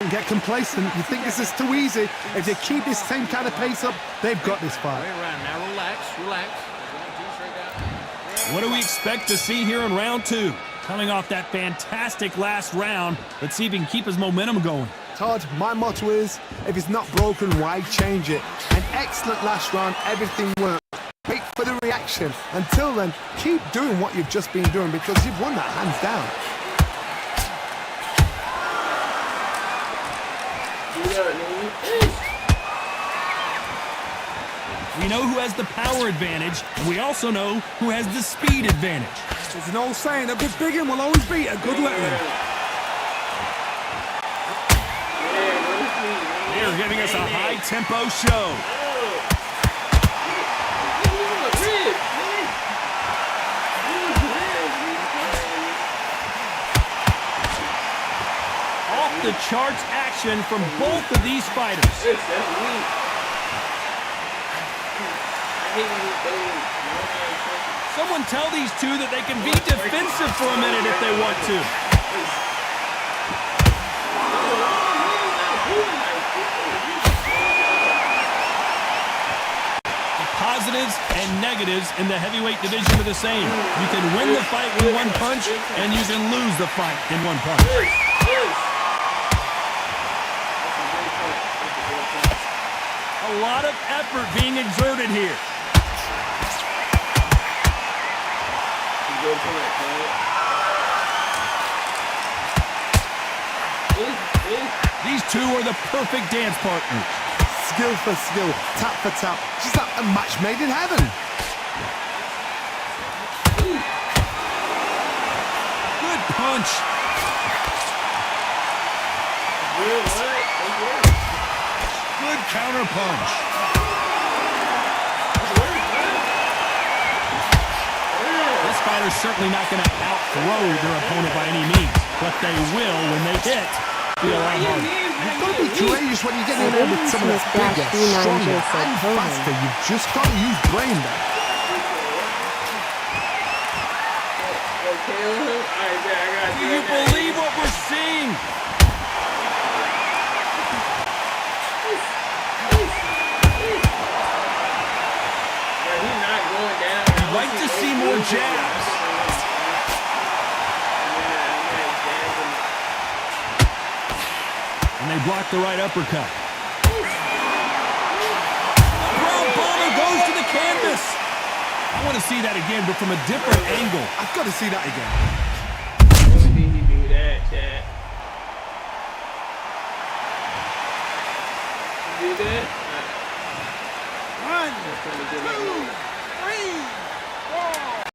Get complacent. You think this is too easy. If they keep this same kind of pace up, they've got this fight. Now relax. What do we expect to see here in round 2? Coming off that fantastic last round, let's see if he can keep his momentum going. Todd, my motto is, if it's not broken, why change it? An excellent last round, everything worked. Wait for the reaction. Until then, keep doing what you've just been doing because you've won that hands down. We know who has the power advantage, and we also know who has the speed advantage. There's an old saying, a bit bigger will always beat a good little. They're giving us a high-tempo show. Off-the-charts action from both of these fighters. Someone tell these two that they can be defensive for a minute if they want to. The positives and negatives in the heavyweight division are the same. You can win the fight with one punch, and you can lose the fight in one punch. A lot of effort being exerted here. These two are the perfect dance partners. Skill for skill, tap for tap. She's like a match made in heaven. Good punch. Good counter punch. This fighter's certainly not going to outthrow their opponent by any means, but they will when they hit. Feel a lot harder. You've got to be courageous when you get in there with someone that's bigger, stronger, and faster. You've just got to use brain there. Do you believe what we're seeing? I'd like to see more jabs. And they block the right uppercut. Ground bomber goes to the canvas. I want to see that again, but from a different angle. I've got to see that again. When did he do that, Chad? He did that? 1, 2, 3, 4.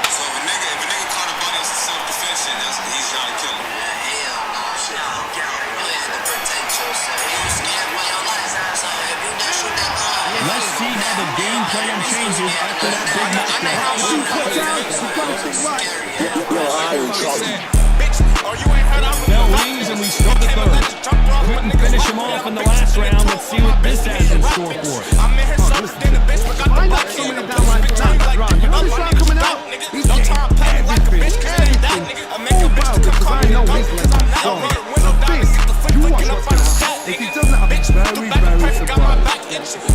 So if a nigga caught a buddy in self-defense shit, he's trying to kill him. Hell no, shit. You had to protect yourself. You scared for your life, so if you just shoot that gun. Let's see how the game plan changes after that big knockdown. Bell rings and we start the third. Couldn't finish him off in the last round. Let's see what this has in store for us. I knocked somebody down like that, Ron. You know this round coming out? He's getting everything. Full well, because I know his legs are strong. So this, you watch what's going to happen. If he doesn't, I'll be very surprised.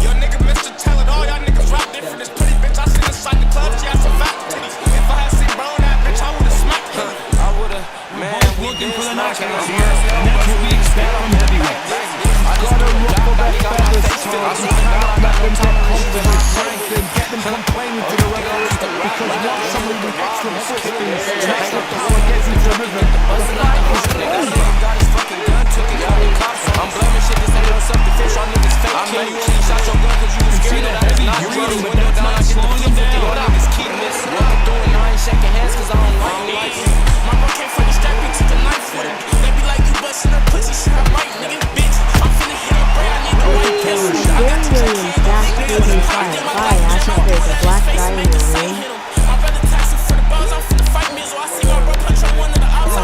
Your nigga Mr. Tell It All, y'all niggas rap different. This pretty bitch I seen inside the club, she had some fat titties. If I had seen Brown, that bitch, I would've smacked her. I would've, man, Looking for the knockouts here, and that's what we expect from heavyweights. Gotta ruffle their feathers, Todd. You cannot let them get comfortable, strengthen, get them complaining to the referee, because once somebody with excellent foot speed, excellent power gets into the rhythm, the fight is over. I'm blaming shit, this ain't no self-defense, y'all niggas fake. I know you only shot your gun cause you was scared that I was not ready. But that's not slowing him down. Y'all niggas keep missing. What I'm doing, I ain't shaking hands cause I don't like it. My bro came from the strap, he took a knife with him. They be like, you bustin' her pussy, shit, I'm right, nigga, bitch. I'm finna hit her brain, I need the right pill. I got the I think there's a black guy in the ring. My brother taxing for the balls, I'm finna fight me, so I see my bro punch on one of the outside.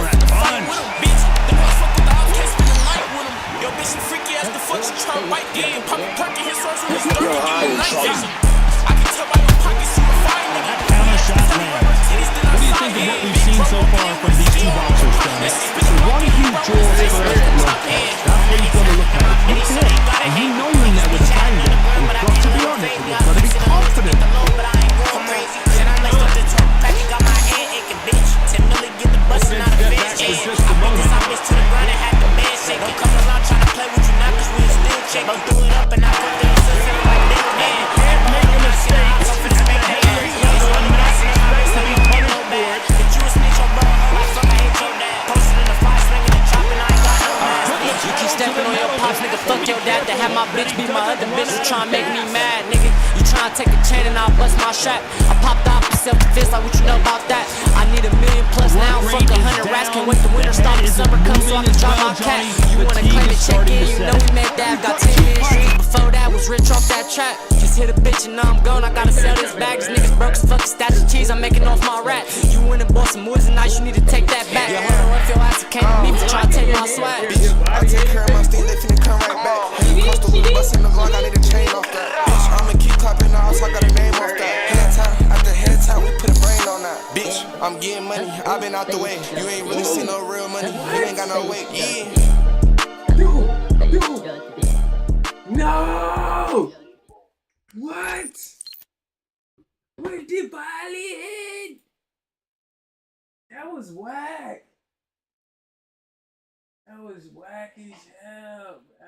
for just a moment. I bitch to the ground and had the bed shaking. Don't come around trying to play with you now, cause we still chicken. Don't do it up and I put the assist like big man. Can't make a mistake at the heavyweight level and not expect to be punished for it. Bitch, you a snitch on bro, like fuck, I hate your dad. Posted in the fire, swinging and chopping, I ain't got no mask. You keep stepping on your pops, nigga, fuck your dad. To have my bitch be my other bitch, you tryna make me mad, nigga. You tryna take a chain and I'll bust my strap. I popped off myself to fist, like what you know about that? I need $1 million plus now, fuck 100 rats. Can't wait the winter stop, the summer comes so I can drop my cat. You wanna claim it, check in, you know we made that. Got 10 million streets before that, was rich off that track. Just hit a bitch and now I'm gone, I gotta sell this bag. These niggas broke as fucking stacks of cheese, I'm making off my rat. You went and bought some woods and nice, you need to take that back. Yeah, hold on, if your ass came to me for trying to take my swag. I take care of my steam, they finna come right back. Constable bustin' the Glock, I need a chain off that. Bitch, I'ma keep clapping the house, I got a name off that. Head time, after head time, we put a brain on that. Bitch, I'm getting money, I been out the way. You ain't really seen no real money, you ain't got no weight, yeah. No! What? Where did Bali hit? That was whack. That was whack as hell, bro.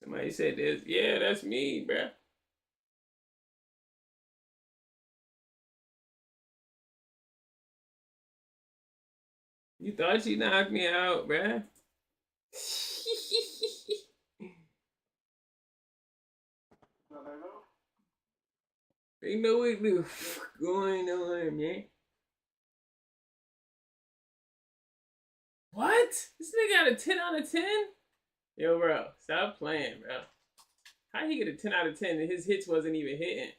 Somebody said this. Yeah, that's me, bro. You thought you knocked me out, bruh? They know what the fuck going on, man. What? This nigga got a 10 out of 10? Yo, bro, stop playing, bro. How he get a 10 out of 10 and his hits wasn't even hitting?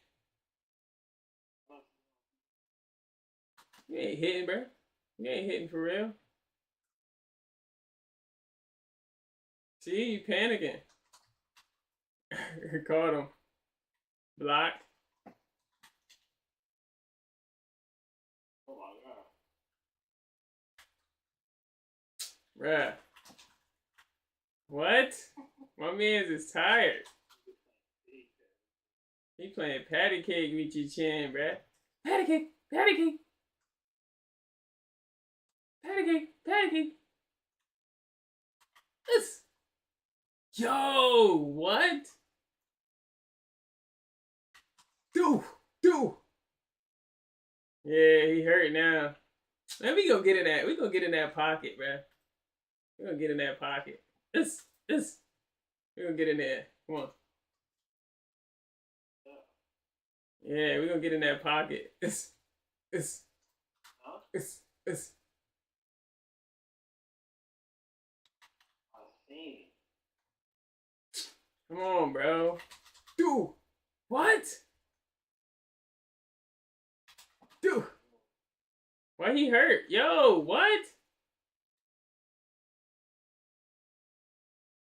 You ain't hitting, bro. You ain't hitting for real. See, you panicking. Caught him. Block. Oh my god. Bruh. What? My man's is tired. He playing patty cake with your chin, bruh. Patty cake, patty cake. Patty cake, patty cake. This. Yo, what? Dude. Yeah, he hurt now. Man, we gonna get in that. We gonna get in that pocket, bruh. We gonna get in that pocket. This. We gonna get in there. Come on. Yeah, we gonna get in that pocket. This. Come on, bro. Dude. What? Dude. Why he hurt? Yo, what?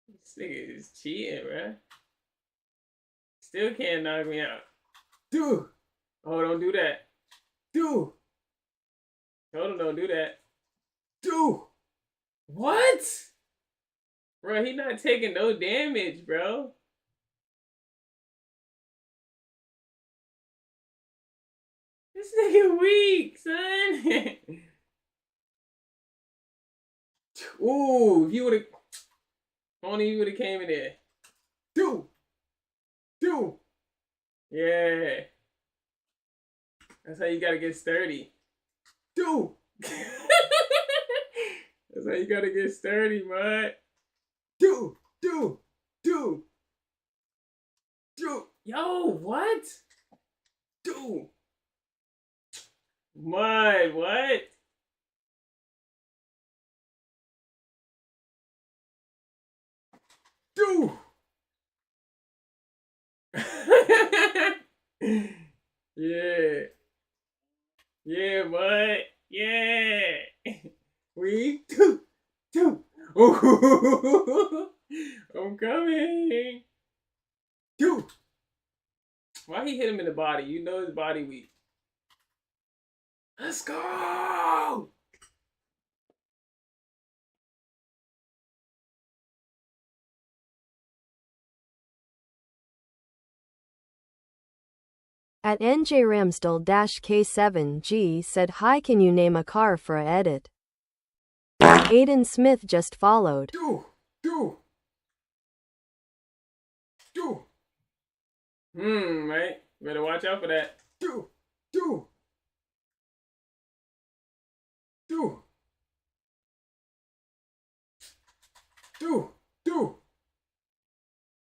This nigga is cheating, bro. Still can't knock me out. Dude. Oh, don't do that. Dude. Told him don't do that. Dude. What? Bro, he not taking no damage, bro. This nigga weak, son. Ooh, if you would've... Only you would've came in there. Dude. Yeah. That's how you gotta get sturdy. Dude. That's how you gotta get sturdy, man. Dude. Yo, what? Dude. Mud, what? Dude. Yeah, mud. Yeah. We do. Ooh. I'm coming. Dude. Why he hit him in the body? You know his body weak. Let's go. At NJ Ramsdale-K7G said, "Hi, can you name a car for a edit?" Aiden Smith just followed. Right? Better watch out for that.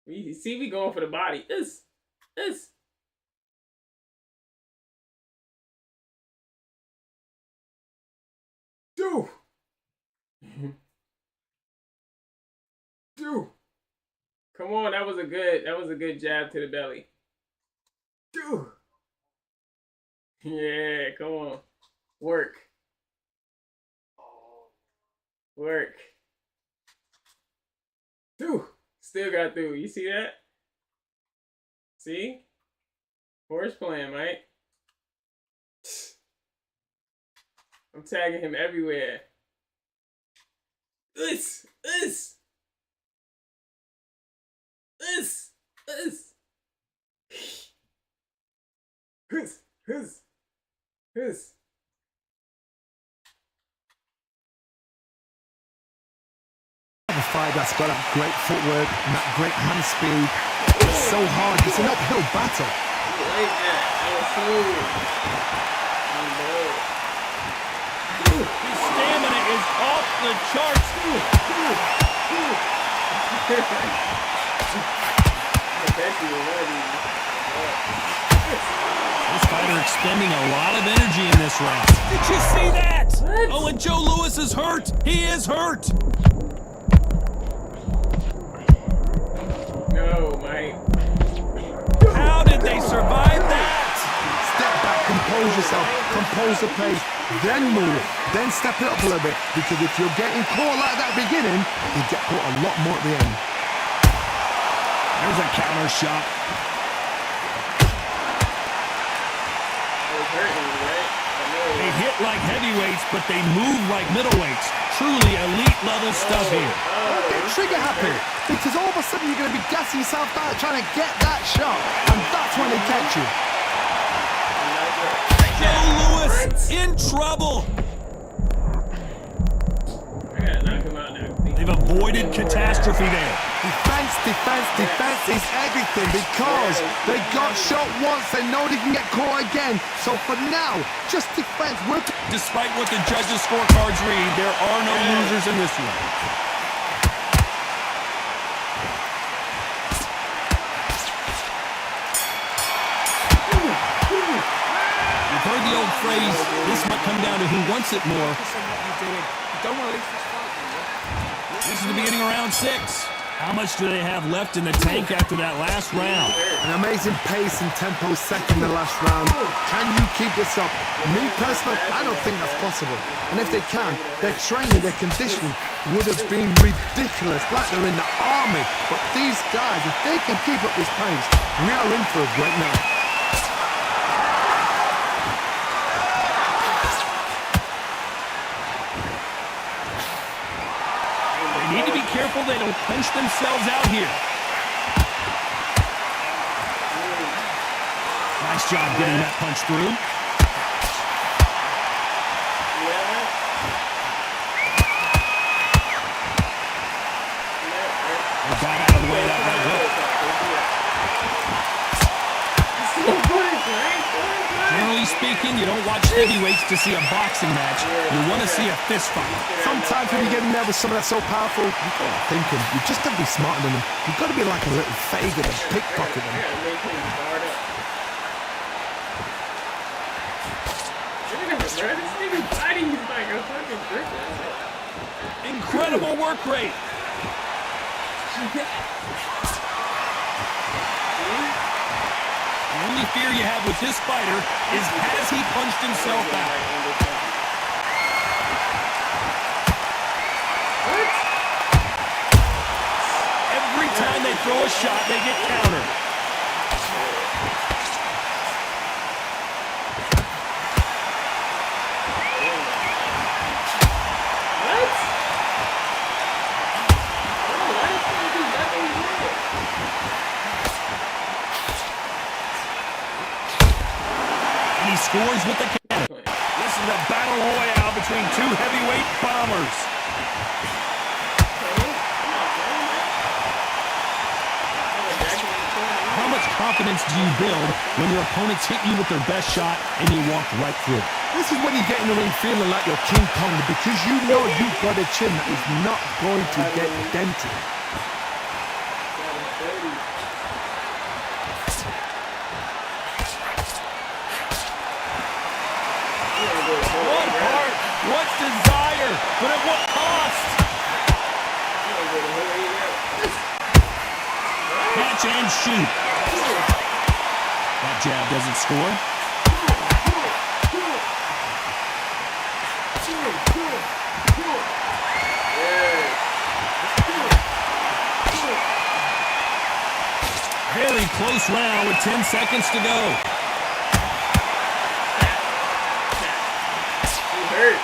We see we going for the body. This. Come on, that was a good jab to the belly. Yeah, come on. Work. Still got through. You see that? See? Horse playing, right? I'm tagging him everywhere. This. A fight that's got that great footwork and that great hand speed. It's so hard. It's an uphill battle. Like that. That was smooth. His stamina is off the charts. This fighter expending a lot of energy in this round. Did you see that? What? Oh, and Joe Louis is hurt. He is hurt. No, Mike. How did they survive that? Step back, compose yourself, compose the pace, then move, then step it up a little bit. Because if you're getting caught like that beginning, you get caught a lot more at the end. There's a counter shot. They hit like heavyweights, but they move like middleweights. Truly elite level stuff here. Get trigger happy, because all of a sudden you're going to be gassing yourself out trying to get that shot, and that's when they catch you. Joe Louis in trouble. I gotta knock him out now. They've avoided catastrophe there. Defense is everything, because they got shot once, they know they can get caught again. So for now, just defense. Despite what the judges' scorecards read, there are no losers in this one. You've heard the old phrase, this might come down to who wants it more. This is the beginning of round 6. How much do they have left in the tank after that last round? An amazing pace and tempo set in the last round. Can you keep this up? Me personally, I don't think that's possible. And if they can, their training, their conditioning would have been ridiculous, like they're in the army. But these guys, if they can keep up this pace, we are in for a great night. Need to be careful they don't punch themselves out here. Nice job getting that punch through. They got out of the way of that right hook. Generally speaking, you don't watch heavyweights to see a boxing match. You want to see a fist fight. Sometimes when you get in there with someone that's so powerful, you've got to think him. You've just got to be smarter than them. You've got to be like a little faggot and pickpocket them. Incredible work rate. The only fear you have with this fighter is, has he punched himself out? Every time they throw a shot, they get countered. scores with the cannon. This is a battle royale between two heavyweight bombers. How much confidence do you build when your opponents hit you with their best shot and you walk right through? This is when you get in the ring feeling like you're King Kong because you know you've got a chin that is not going to get dented. What heart, what desire, but at what cost? Catch and shoot. That jab doesn't score. Very close round with 10 seconds to go. Hurt.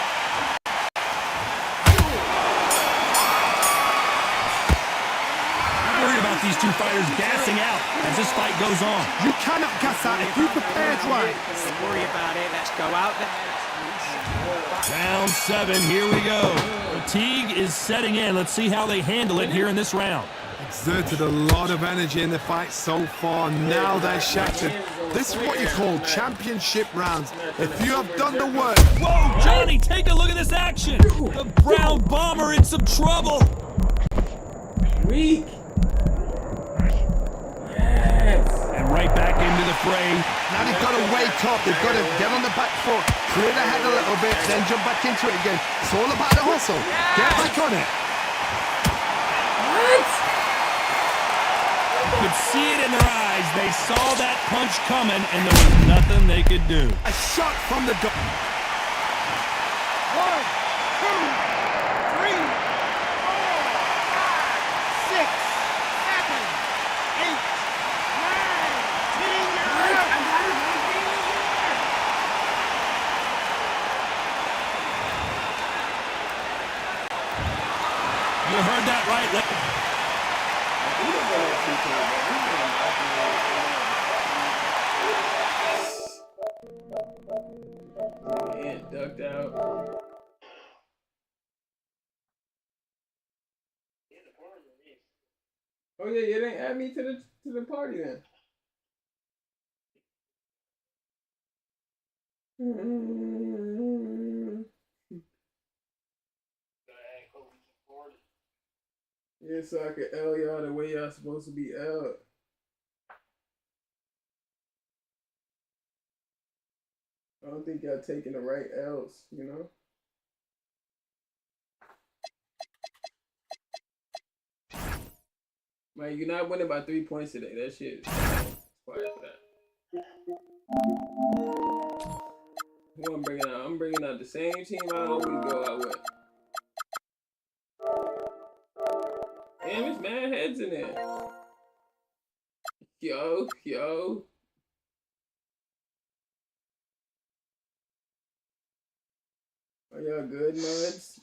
I'm worried about these two fighters gassing out as this fight goes on. You cannot gas out if you prepared right. Don't worry about it. Let's go out there. Round 7, here we go. Fatigue is setting in. Let's see how they handle it here in this round. Exerted a lot of energy in the fight so far. Now they're shattered. This is what you call championship rounds. If you have done the work. Whoa, Johnny, take a look at this action. The Brown Bomber in some trouble. Weak. Yes. And right back into the fray. Now they've got to wake up. They've got to get on the back foot, clear the head a little bit, then jump back into it again. It's all about the hustle. Get back on it. What? You could see it in their eyes. They saw that punch coming, and there was nothing they could do. A shot from the gut. 1, 2, 3, 4, 5, 6, 7, 8, 9, 10, You heard that right. Man, ducked out. Oh yeah, you didn't add me to the party then. Yeah, so I could L y'all the way y'all supposed to be L. I don't think y'all taking the right L's, you know? Man, you're not winning by 3 points today. That shit is quiet for that. Who I'm bringing out? I'm bringing out the same team I always go out with. Damn, there's mad heads in there. Yo. Are y'all good, muds?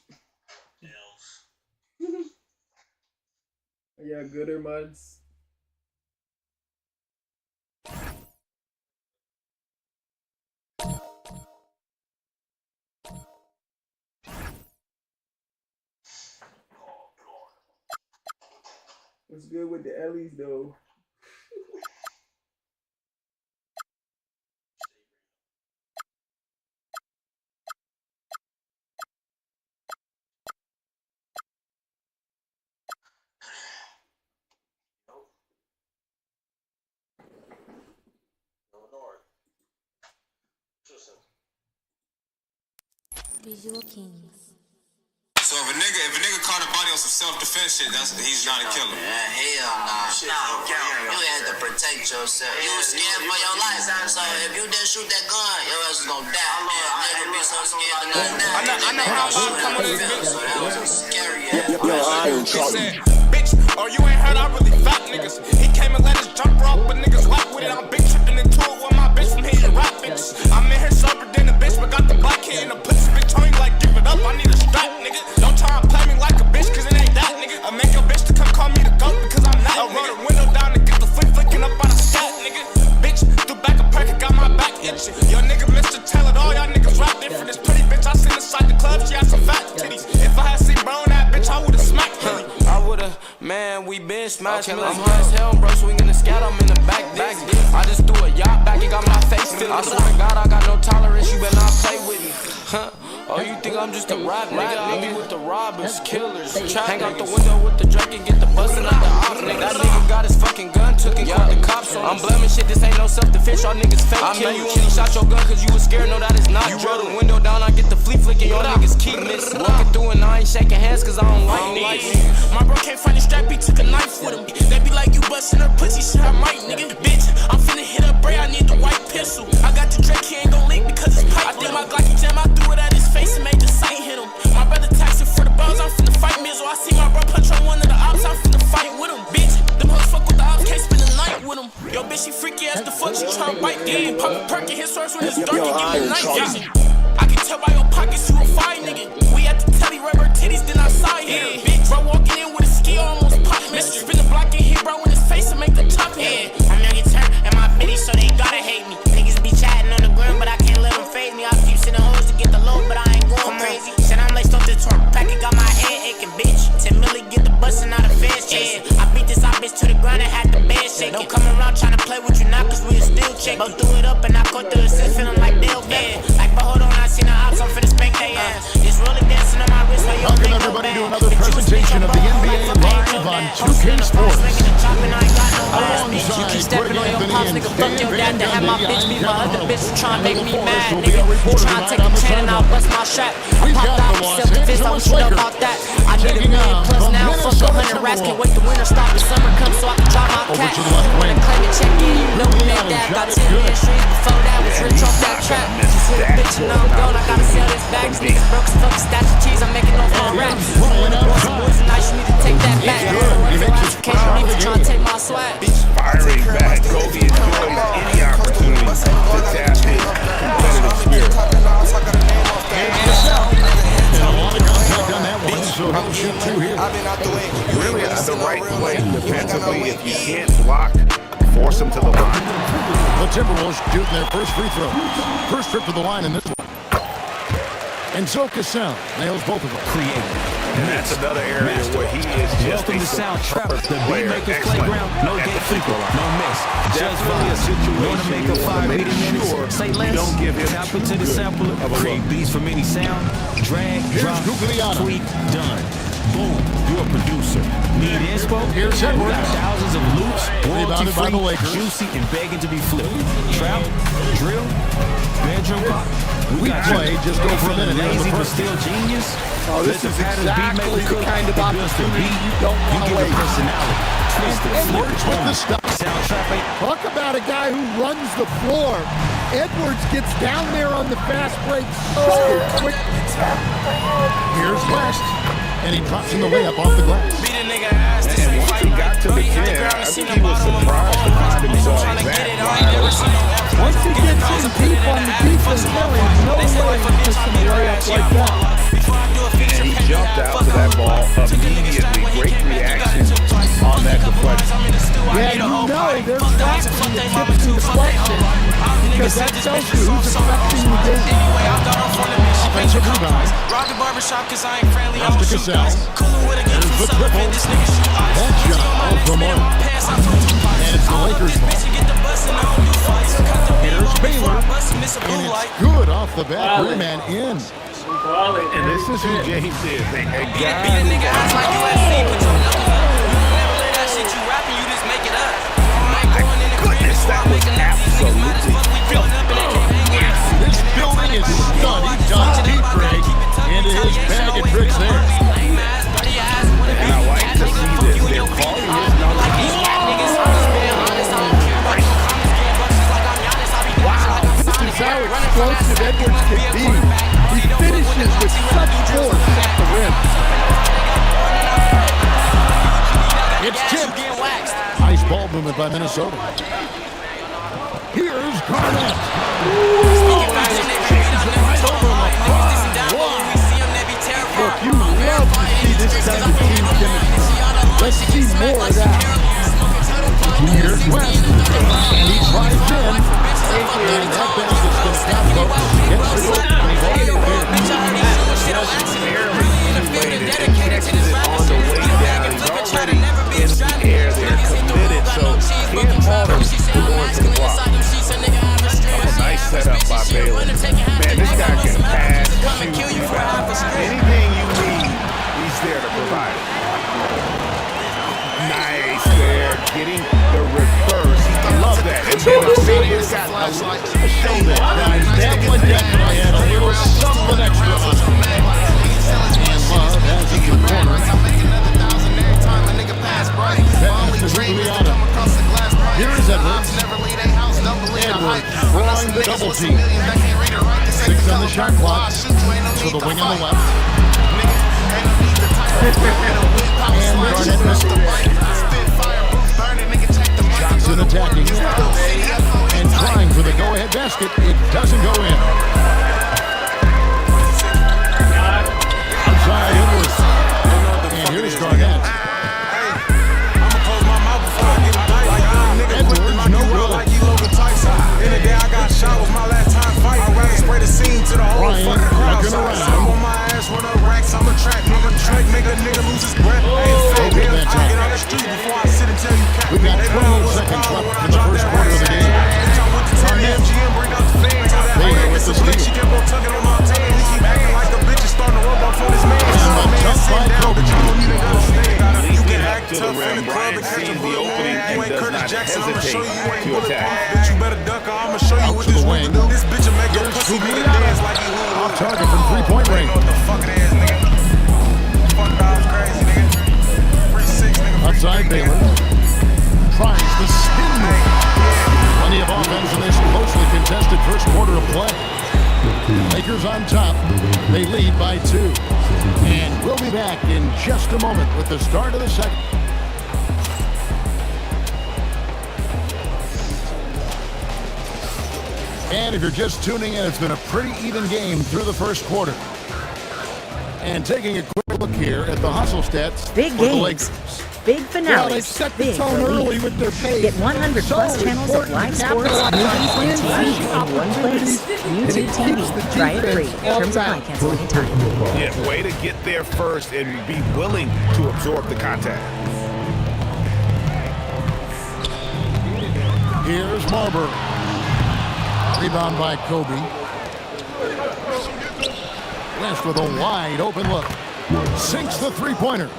Are y'all gooder, muds? What's good with the Ellies, though? Visual Kings. So if a nigga caught a body on some self-defense shit, he's not a killer. Hell nah. You had to protect yourself. You was scared for your life. So if you didn't shoot that gun, your ass was gonna die. Nigga be so scared to not die. I know how I'm coming to this bitch. So that was a scary ass. He said, bitch, oh you ain't heard I really fat niggas. He came and let his jumper off, but niggas rock with it. I'm big tripping into it with my bitch from hitting rap bitches. I'm in here sober than a bitch, but got the black kid in the pussy. Bitch, I ain't like give it up. I need a strap, nigga. Don't try and play me like a bitch, cause it ain't that, nigga. I make a bitch to come call me the goat because I'm not. I roll the window down and get the flicking up out of stat, nigga. Bitch, threw back a perk, got my back itching. Your nigga Mr. smash music. I'm high as hell, bro, swinging the scat, I'm in the back. I just threw a yacht back, it got my face filled. I swear to God, I got no tolerance, you better not play with me. Huh? Oh, you think I'm just a rap nigga? I be with the robbers, killers, hang out the window with the Drake and get the bustin' out the ops, nigga. That nigga got his fucking gun, took and called the cops on. I'm blaming shit, this ain't no self-defense, y'all niggas fake. I know you only shot your gun cause you was scared, no that is not. You roll the window down, I get the flea flicking, y'all niggas keep missing. Walking through and I ain't shaking hands cause I don't like niggas. My bro can't find the strap, he took a knife with him. They be like, you bustin' her pussy, shit I might, nigga. Bitch, I'm finna hit up Bray, I need the white pistol. I got the Drake, he ain't gon' leak because it's pipe. I did my Glocky jam, I threw it at his face and made the sight hit him. My brother taxing for the balls, I'm finna fight Mizzle. I see my bro punch on one of the ops, I'm finna fight with him. Bitch, them hoes fuck with the ops, can't spend the night with him. Yo, bitch, she freaky as the fuck, she tryna bite game. Pop a perk and hit source when it's dark and give me night vision. I can tell by your pockets you a fine nigga. We at the telly, rubber titties, then outside here. Bitch, bro walking in with a ski almost pop. Mr. Spin the block and hit bro in his face and make the top hit. I'm young and turn and my bitty, so they gotta hate me. Niggas be chatting on the ground, but I can't let them fade me. I keep sending hoes to get the load, but I ain't going crazy. Said I'm laced off the torn packet, got my head aching, bitch. 10 milli get the bustin' out of feds chasing. I beat this out bitch to the ground and had the bed shaking. Don't come around tryna play with you now, cause we still check. Both threw it up and I caught the assist, feeling like Dale bad. Like, but hold on, I seen the ops, I'm finna spank they ass. This rolling dancing on my wrist, so you don't think no bad. To another presentation of the NBA live on 2K Sports. You keep stepping on your pops, nigga, fuck your dad to have my bitch be my other bitch. You tryna make me mad, nigga. You tryna take a chain and I'll bust my strap. I popped out with self-defense, I wish you know about that. I need $1 million plus now, fuck 100 rats. Can't wait the winter stop, the summer comes so I can drop my cat. Wanna claim it, check in, you know we made that. Got 10 million streets before that, was rich off that trap. Just hit a bitch and I'm gone, I gotta sell this bag. These niggas broke as fuck, stash of cheese, I'm making off my rap. When I bought some boys tonight, you need to take that back. Can't even tryna take my swag. Firing back, Kobe enjoys any opportunity to tap his competitive spirit. Really the right play defensively. If you can't block, force them to the line. The Timberwolves shooting their first free throw. First trip to the line in this one. And so Cassell nails both of them. Creative. And that's another area where he is just Welcome to Sound Trap, the Beatmakers Playground. No gate freako, no miss. Just vibes. Want to make a 5-meter minutes? Say less. Don't give him tap into the sampler. Create beats from any sound. Drag, drop, tweak, done. Boom, you're a producer. Need inspo? Here's We got thousands of loops, royalty-free, juicy, and begging to be flipped. Trap, drill, bedroom pop. We play just over a minute. Lazy but still genius. Oh, this is exactly the kind of opportunity you don't want to waste. Personality. Twist it, flip it, with the stuff. Talk about a guy who runs the floor. Edwards gets down there on the fast break so quick. Here's West, and he drops in the layup off the glass. And once he got to the gym, I think he was surprised to find himself back. Once he gets in deep on the defense, there is no way to miss a layup like that. And he jumped out to that ball immediately. Great reaction on that deflection. Yeah, you know there's facts in the tips and deflection because that tells you who's affecting the game. Offensive rebound. Rob the barbershop cause I ain't friendly, I'm There's the triple. this nigga shoot ice. That shot off the mark. And it's the Lakers' ball. Here's Baylor. And it's good off the back. Rim and in. And this is who James is. A guy Be a nigga ass like USC, put your knuckles up. You never let that shit you rapping, you just make it up. Going in the crib before I make a nut. These niggas mad as fuck, we filling up and they can't hang with us. This building is stunned. He dumped deep break into his bag of tricks there. and I like to see this. They're calling his number. This is how explosive Edwards can be. He finishes with such force at the rim. It's tipped. Nice ball movement by Minnesota. Here's Garnett. Look, you love to see this kind of team chemistry. Let's see more of that. Here's West. And he drives in. And that basket's going to stop though. Gets the goal. On the way down, he's already in the air there. getting the reverse. I love that. And then Speedy's got a shoulder. Guys, that one definitely had a little something extra on it. And Love has it in the corner. Here is Edwards. Edwards drawing the double team. 6 on the shot clock. To the wing on the left. And Garnett missed it. Johnson attacking. And trying for the go-ahead basket. It doesn't go in. Outside Edwards. And here's Garnett. Edwards, no good. In the day I got shot was my last time fight. I'd rather spray the scene to the whole fucking crowd. I'm on my ass, run up racks, I'm a track, make a nigga lose his breath. Hey, get on the street before I sit and tell you cat. We've got 28 seconds left in the first quarter of the game. MGM bring out the fans. Baylor with the steal. She kept on tugging on my tan. He keep acting like the bitch is starting to rub off on his man. Tough by Kobe. You can act tough in the club and catch a bullet. You ain't Curtis Jackson, I'ma show you ain't bulletproof. Bitch, you better duck or I'ma show you what this nigga do. This bitch will make your pussy nigga dance like he would. Off target from three-point range. What the fucking ass nigga. Fuck off crazy nigga. 3-6 nigga. Outside Baylor. Tries the spin move. Plenty of offense in this closely contested first quarter of play. Lakers on top. They lead by 2. And we'll be back in just a moment with the start of the second. And if you're just tuning in, it's been a pretty even game through the first quarter. And taking a quick look here at the hustle stats Big for the games. Lakers. Big Yeah, finales. they set the Big tone early relief. with their pace. Get 100 plus So channels of live sports, movies, and TV in one place. YouTube TV. Try it free. Terms apply. Cancel anytime. Yeah, way to get there first and be willing to absorb the contact. Here's Marbury. Rebound by Kobe. West with a wide open look. Sinks the three-pointer.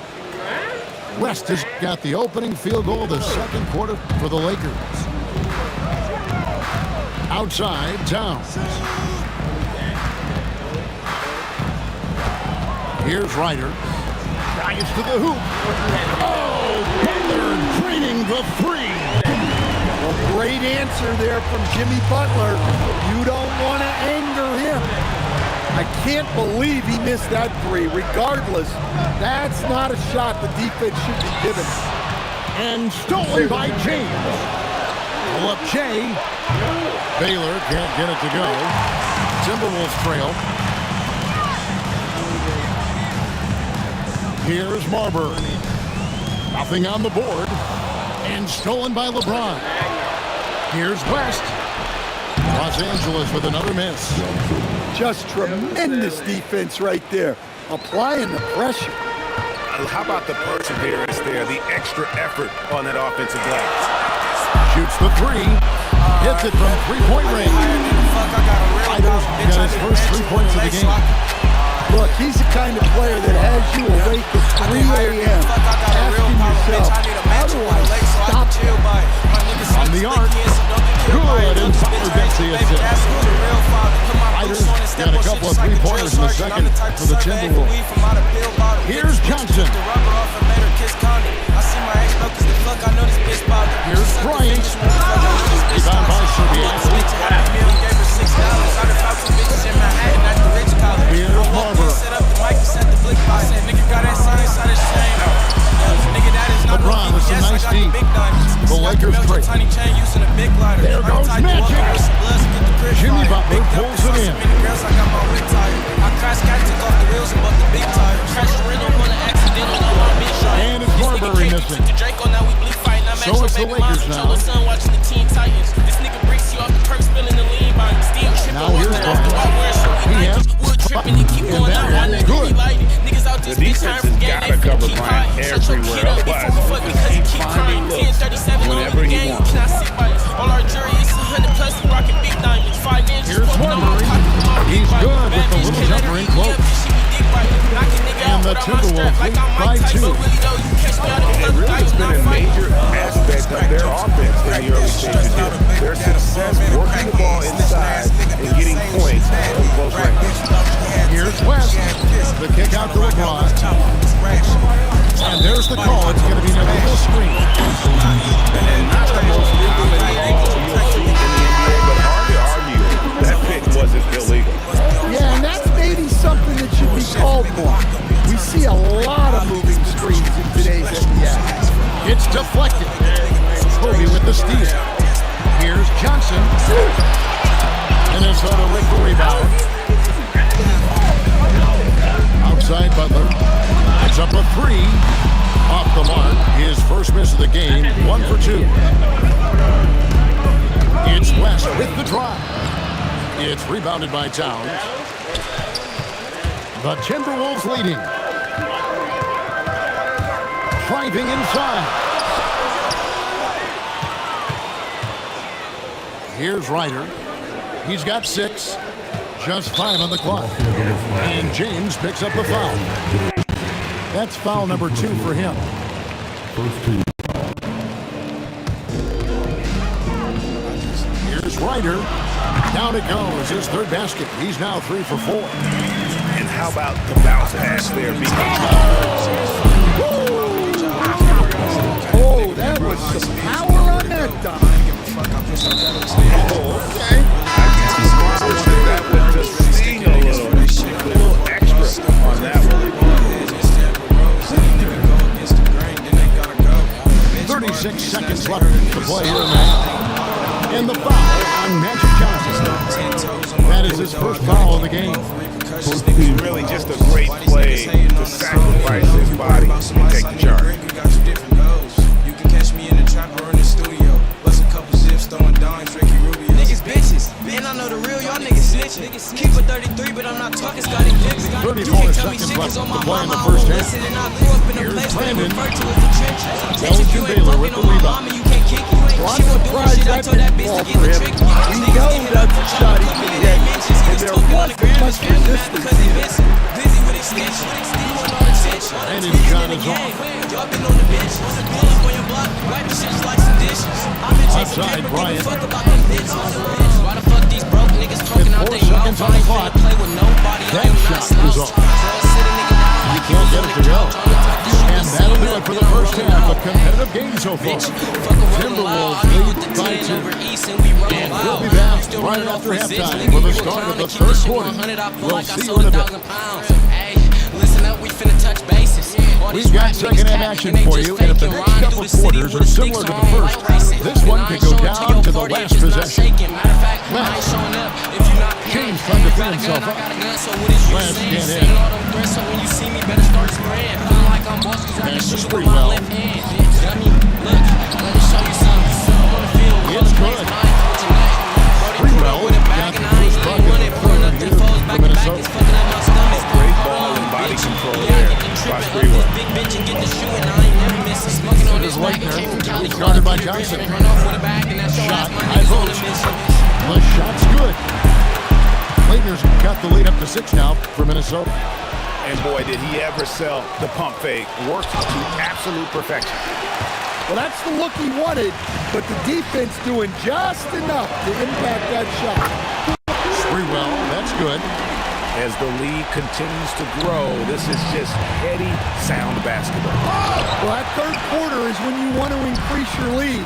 West has got the opening field goal of the second quarter for the Lakers. Outside, Towns. Here's Ryder. Drives to the hoop. Oh, Butler draining the 3. Well, great answer there from Jimmy Butler. You don't want to anger him. I can't believe he missed that 3. Regardless, that's not a shot the defense should be given. And stolen by James. Pull up Jay. Baylor can't get it to go. Timberwolves trail. Here's Marbury. Nothing on the board. And stolen by LeBron. Here's West. Los Angeles with another miss. Just tremendous defense right there. Applying the pressure. How about the perseverance there, the extra effort on that offensive glass? Shoots the 3. Hits it from three-point range. Idol's got his first 3 points of the game. Look, he's the kind of player that has you awake at 3 a.m. asking yourself, how do I stop him? On the arc. Good, and Butler gets the assist. Riders got a couple of 3-pointers in the second for the Timberwolves. Here's Johnson. Here's Bryant. Rebound by Serbiaski. Here's Marbury. LeBron with some nice deep. The Lakers trade. There goes Magic. Jimmy Butler pulls it in. And it's Marbury missing. So it's the Lakers now. Now here's Bryant. He has in that one. Good. The defense has got to cover Bryant everywhere. But he keeps finding looks whenever he wants. Here's Marbury. He's good with the little jumper in close. And the Timberwolves lead by 2. It really has been a major aspect The kick out to LeBron. And there's the call. It's going to be an illegal screen. And not the most legally call you'll see in the NBA, but hard to argue that pick wasn't illegal. Yeah, and that's maybe something that should be called more. We see a lot of moving screens in today's NBA. It's deflected. Kobe with the steal. Here's Johnson. Minnesota with the rebound. Outside Butler. It's up a three. Off the mark. His first miss of the game. 1 for 2. It's West with the drive. It's rebounded by Towns. The Timberwolves leading. Driving inside. Here's Ryder. He's got 6. Just 5 on the clock. And James picks up the foul. That's foul number 2 for him. Here's Ryder. Down it goes. His third basket. He's now 3 for 4. And how about the bounce pass there? Oh, that was some power on that dime. Okay. That was just sting a little extra on that one. 36 seconds left to play here now. And the foul on Magic Johnson. That is his first foul of the game. He's really just a great play to sacrifice his body and take the charge. You can catch me in the trap or in the studio. Bust a couple zips, throwing dimes, Ricky Rubio. Niggas bitches, man, I know the real, y'all niggas snitching. Keep a 33, but I'm not talking Scotty Pippen. 34 seconds left to play in the first half. Here's Brandon. Elgin Baylor with the rebound. Well, I'm surprised that didn't fall for him. We know that's a shot he can hit, and there wasn't much resistance either. And his shot is off. Outside, Bryant. With 4 seconds on the clock, that shot is off. He can't get it to go. And that'll do it for the first half. A competitive game so far. Timberwolves lead by 2. And we'll be back right after halftime for the start of the third quarter. We'll see you in a bit. Listen up, we finna touch bases. We've got second half action for you, and if the next couple quarters are similar to the first, this one could go down to the last possession. Last, James trying to defend himself up. Last can't hit. That's just pretty well. It's good. Pretty well. Got the first bucket of the third here for Minnesota. Great ball and body control there by Sprewell. Here's Leitner. Guarded by Johnson. Shot. High post. The shot's good. Leitner's got the lead up to 6 now for Minnesota. And boy, did he ever sell the pump fake. Worked to absolute perfection. Well, that's the look he wanted, but the defense doing just enough to impact that shot. Sprewell, that's good. As the lead continues to grow, this is just heady, sound basketball. Well, that third quarter is when you want to increase your lead.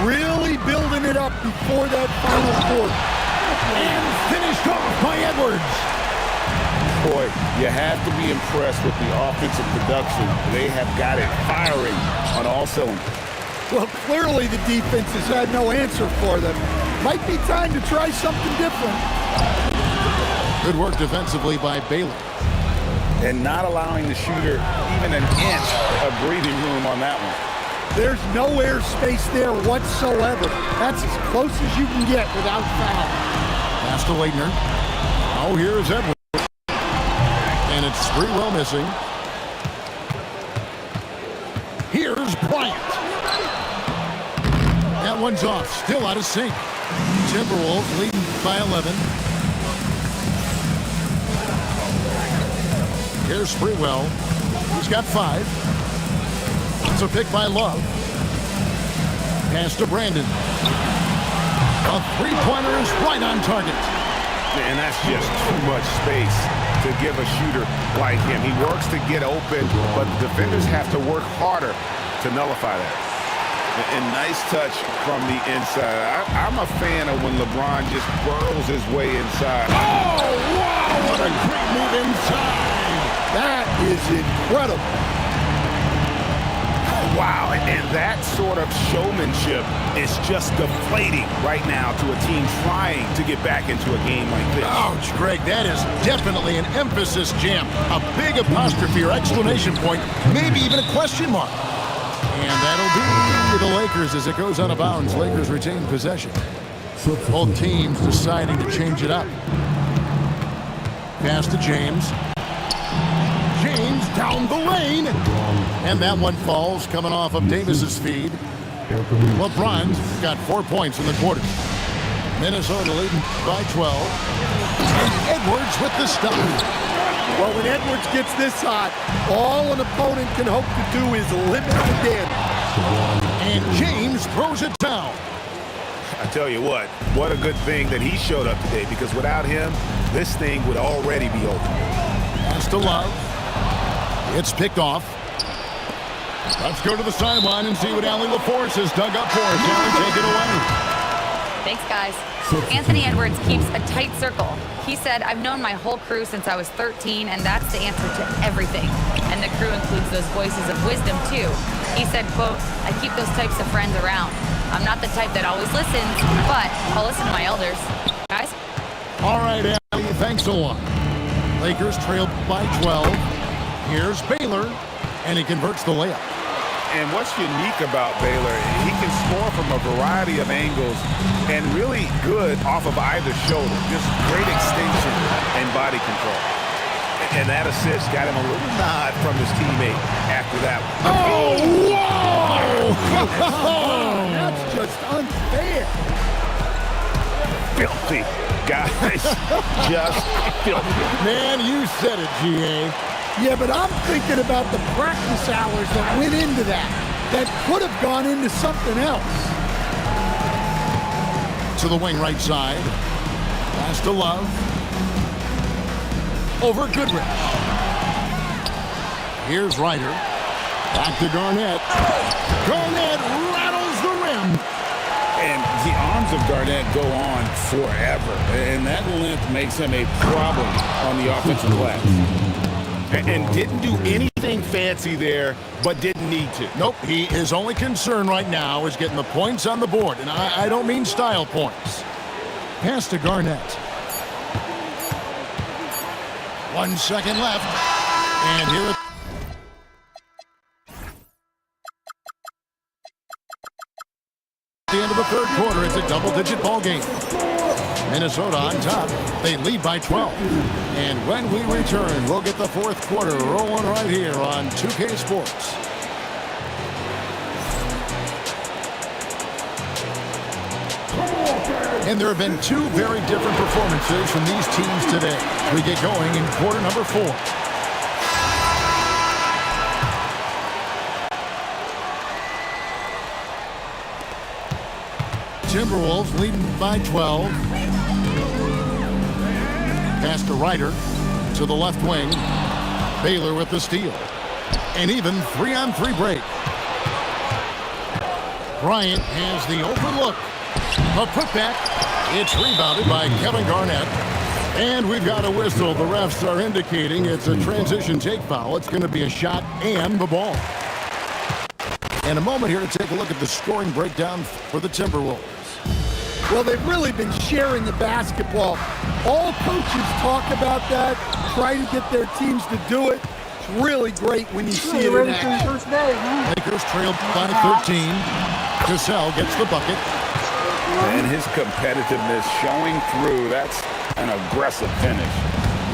Really building it up before that final quarter. And finished off by Edwards. Boy, you have to be impressed with the offensive production. They have got it firing on all cylinders. Well, clearly the defense has had no answer for them. Might be time to try something different. Good work defensively by Baylor. And not allowing the shooter even an inch of breathing room on that one. There's no air space there whatsoever. That's as close as you can get without foul. Pass to Leitner. Oh, here's Edwards. And it's Sprewell missing. Here's Bryant. That one's off. Still out of sync. Timberwolves leading by 11. Here's Sprewell. He's got 5. It's a pick by Love. Pass to Brandon. A three-pointer is right on target. And that's just too much space to give a shooter like him. He works to get open, but the defenders have to work harder to nullify that. And nice touch from the inside. I'm a fan of when LeBron just burrows his way inside. Oh, wow, what a great move inside. That is incredible. Wow, and that sort of showmanship is just deflating right now to a team trying to get back into a game like this. Ouch, Greg, that is definitely an emphasis jam. A big apostrophe or exclamation point, maybe even a question mark. And that'll be the Lakers as it goes out of bounds. Lakers retain possession. Both teams deciding to change it up. Pass to James. James down the lane. And that one falls coming off of Davis's feed. LeBron's got 4 points in the quarter. Minnesota leading by 12. And Edwards with the stop. Well, when Edwards gets this hot, all an opponent can hope to do is limit the damage. And James throws it down. I tell you what a good thing that he showed up today, because without him, this thing would already be over. Pass to Love. It's picked off. Let's go to the sideline and see what Allie LaForce has dug up for us. Allie, take it away. Thanks, guys. Anthony Edwards keeps a tight circle. He said, I've known my whole crew since I was 13, and that's the answer to everything. And the crew includes those voices of wisdom, too. He said, quote, I keep those types of friends around. I'm not the type that always listens, but I'll listen to my elders. Guys? All right, Allie, thanks a lot. Lakers trail by 12. Here's Baylor, and he converts the layup. And what's unique about Baylor, he can score from a variety of angles and really good off of either shoulder. Just great extension and body control. And that assist got him a little nod from his teammate after that one. Oh, whoa! That's just unfair. Filthy, guys. Just filthy. Man, you said it, G.A. Yeah, but I'm thinking about the practice hours that went into that. That could have gone into something else. To the wing right side. Pass to Love. Over Goodrich. Here's Ryder. Back to Garnett. Garnett rattles the rim. And the arms of Garnett go on forever. And that length makes him a problem on the offensive glass. And didn't do anything fancy there, but didn't need to. Nope, his only concern right now is getting the points on the board. And I don't mean style points. Pass to Garnett. 1 second left. And here it at the end of the third quarter, it's a double-digit ball game. Minnesota on top. They lead by 12. And when we return, we'll get the fourth quarter rolling right here on 2K Sports. And there have been two very different performances from these teams today. We get going in quarter number 4. Timberwolves leading by 12. Pass to Ryder to the left wing. Baylor with the steal. And even 3-on-3 break. Bryant has the overlook. A putback. It's rebounded by Kevin Garnett. And we've got a whistle. The refs are indicating it's a transition take foul. It's going to be a shot and the ball. And a moment here to take a look at the scoring breakdown for the Timberwolves. Well, they've really been sharing the basketball. All coaches talk about that, try to get their teams to do it. It's really great when you see it in action. First day, huh? Lakers trail by 13. Cassell gets the bucket. And his competitiveness showing through. That's an aggressive finish.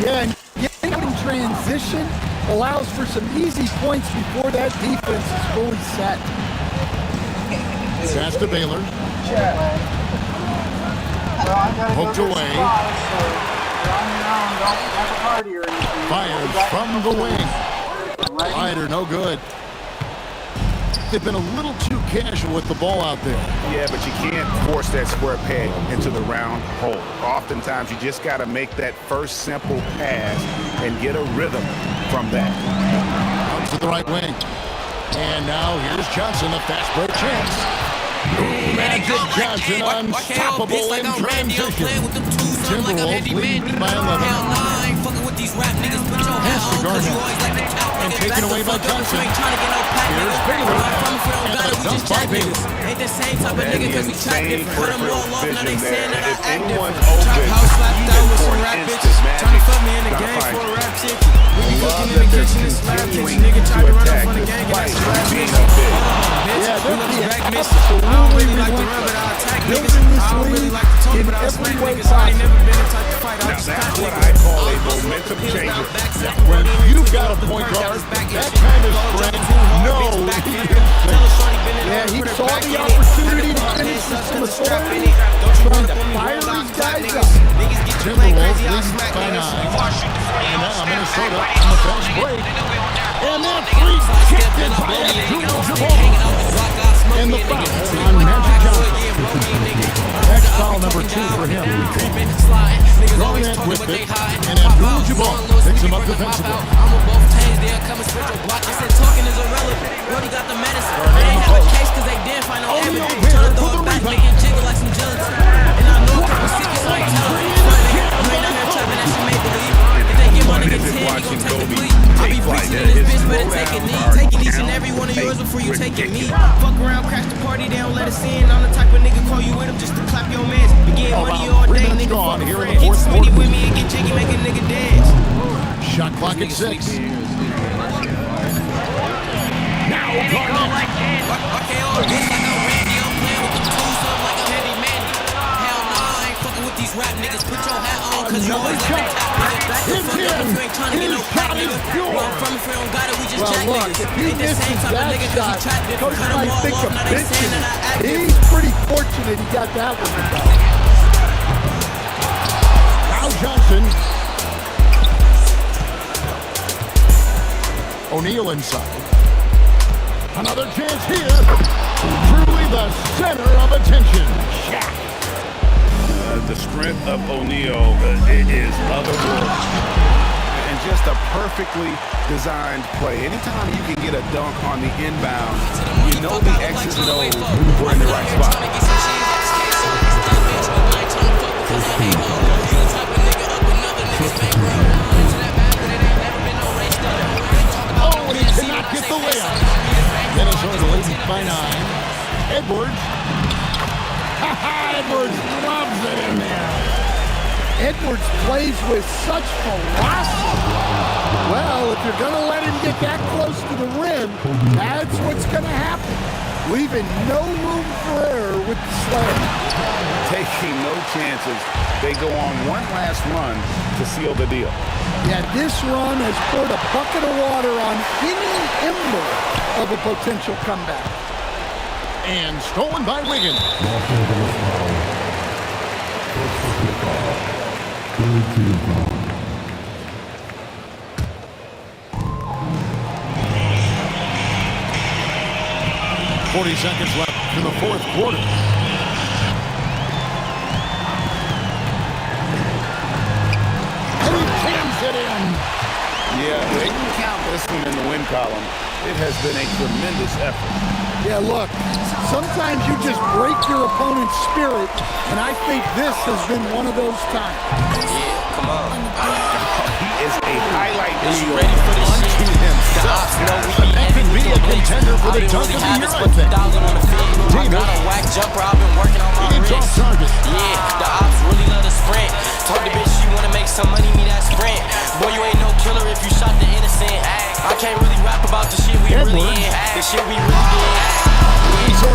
Yeah, and getting out in transition allows for some easy points before that defense is fully set. Pass to Baylor. Poked away. Fires from the wing. Ryder, no good. they've been a little too casual with the ball out there. Yeah, but you can't force that square peg into the round hole. Oftentimes, you just got to make that first simple pass and get a rhythm from that. Comes to the right wing. And now here's Johnson, a fast break chance. Magic Johnson, unstoppable in transition. Timberwolves lead by 11. Pass to Garnett. And taken away by Johnson. Here's Baylor. And a dunk by Baylor. Ain't the same type of nigga cause we track different. Put them all off, now they saying that I act different. Trap house slapped out with some rap bitches. Tryna fuck me in the game for a rap chick. We be cooking in the kitchen and slap kitchen. Nigga tried to run off on the gang and that's slap bitch. Yeah, We love back miss. I don't really like to run, but I attack niggas. I don't really like to talk, but I smack niggas. I ain't never been the type to fight. I Now, just that's got what niggas. I call a momentum changer. When you've got a point guard, that kind of strength, no. Yeah, he saw the opportunity to finish this authority, trying to fire these guys up. Timberwolves leading by 9. And now Minnesota on the fast break. And that three kicked it by Abdul-Jabbar. And the foul on Magic Johnson. That's foul number 2 for him. Garnett with it. And Abdul-Jabbar picks him up defensively. I'm a both teams, they'll come and split your block. I said talking is irrelevant. Brody got the medicine. They ain't have a case cause they didn't find no evidence. Trying to throw it back, make it jiggle like some gelatin. And I know a couple secrets like telling. I ain't out here trapping that she made believe. If they get my nigga 10, he gon' take the plea. I be preaching in this bitch, better take a knee. Taking each and every one of yours before you taking me. Fuck around, crash the party, they don't let us in. I'm the type of nigga call you with him just to clap your mans. Be getting money all day, nigga, fuck a friend. Get Speedy with me and get jiggy, make a nigga dance. Shot clock at 6. Now Garnett. Okay, all this like a radio playing with the tools up like a heavy man. Hell nah, I ain't fucking with these rap niggas. Put your hat on, cause you always like to tap nigga. Back the fuck up if you ain't trying to get no crack, nigga. Where I'm from, if we don't got it, we just jack niggas. Ain't the same type of nigga cause we trap different. Cut them all off, now they saying that I act different. He's pretty fortunate he got that one. Now Johnson. O'Neal inside. Another chance here. Truly the center of attention. Shaq. The strength of O'Neal is otherworldly. And just a perfectly designed play. Anytime you can get a dunk on the inbound, you know the X's and O's were in the right spot. Oh, he cannot get the layup. Minnesota leading by 9. Edwards. Edwards rubs it in there. Edwards plays with such velocity. Well, if you're going to let him get that close to the rim, that's what's going to happen. Leaving no room for error with the slam. Taking no chances. They go on one last run to seal the deal. Yeah, this run has poured a bucket of water on any ember of a potential comeback. And stolen by Wiggins. 40 seconds left in the fourth quarter. And he jams it in. Yeah, they can count this one in the win column. It has been a tremendous effort. Yeah, look, sometimes you just break your opponent's spirit, and I think this has been one of those times. Yeah, come on. He is a highlight reel Ready for this unto shit? The himself. ops know we That could be a contender for the dunk of the year, I think. on the field. I got a whack jumper, I've been working on my It's off wrist. target. Yeah, the ops really love to sprint. Told the bitch you wanna make some money, me that sprint. Boy, you ain't no killer if you shot the innocent. I can't really rap about the shit we really in. The shit we really did. For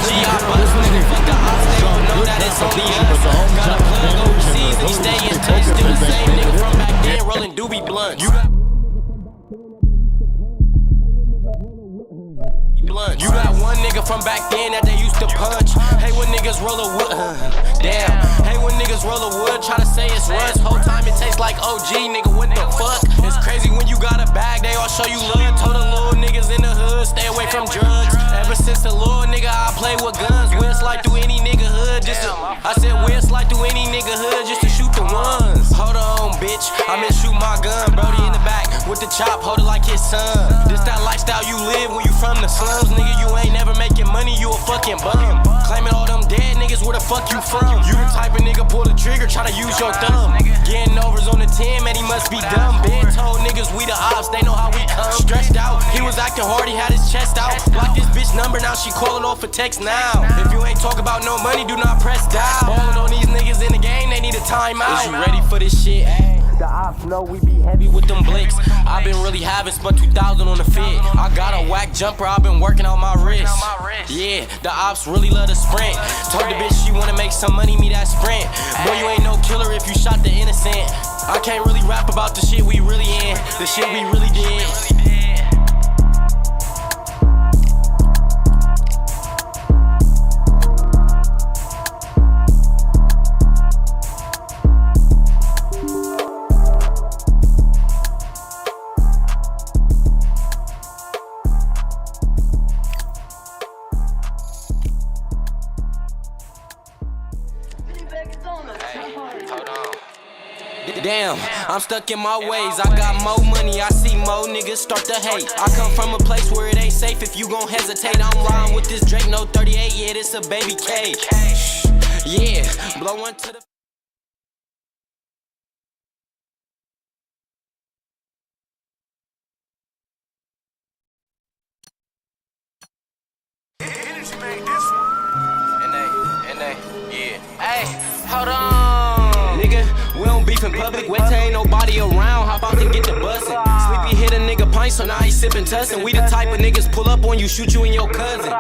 G.I. Buzz, nigga, fuck the ops, they don't know that it's only us. Got a plug overseas and he stay in touch. Still the same nigga from back then, rolling doobie blunts. You got one nigga from back then that they used to punch. Hey, when niggas roll a wood, damn. Hey, when niggas roll a wood, try to say it's rush. Whole time it tastes like OG, nigga, what the fuck? It's crazy when you got a bag, they all show you love. Told the little niggas in the hood, stay away from drugs. Ever since the little nigga, I play with guns. We'll slide through any nigga hood just to, I said we'll slide through any nigga hood just to shoot the ones. Hold on, bitch, I'm in shoot my gun. Brody in the back with the chop, hold it like his son. This that lifestyle you live when you from the slums, nigga. You ain't never making money, you a fucking bum. Claiming all them dead niggas, where the fuck you from? You the type of nigga pull the trigger, tryna use your thumb. Getting overs on the 10, man, he must be dumb. Ben told niggas we the ops, they know how we come. Stressed out, he was acting hard, he had his chest out. Block this bitch number, now she calling off a text now. If you ain't talk about no money, do not press down. Ballin' on these niggas in the game, they need a timeout. Is you ready for this shit? The ops know we be heavy with them blicks. I've been really having spent 2,000 on the fit. I got a whack jumper, I've been working on my wrist. Yeah, the ops really love to sprint. Told the bitch she wanna make some money, me that sprint. Boy, you ain't no killer if you shot the innocent. I can't really rap about the shit we really in, the shit we really did. Damn, I'm stuck in my ways. I got more money, I see more niggas start to hate. I come from a place where it ain't safe if you gon' hesitate. I'm riding with this Drake, no 38, yeah, this a baby K. Yeah, blow one to the... Yeah. Hey, hold on. Nigga, we don't beef in public. Wait till ain't nobody around. Hop out and get the bussin'. Sleepy hit a nigga pint, so now he sippin' tussin'. We the type of niggas pull up on you, shoot you and your cousin.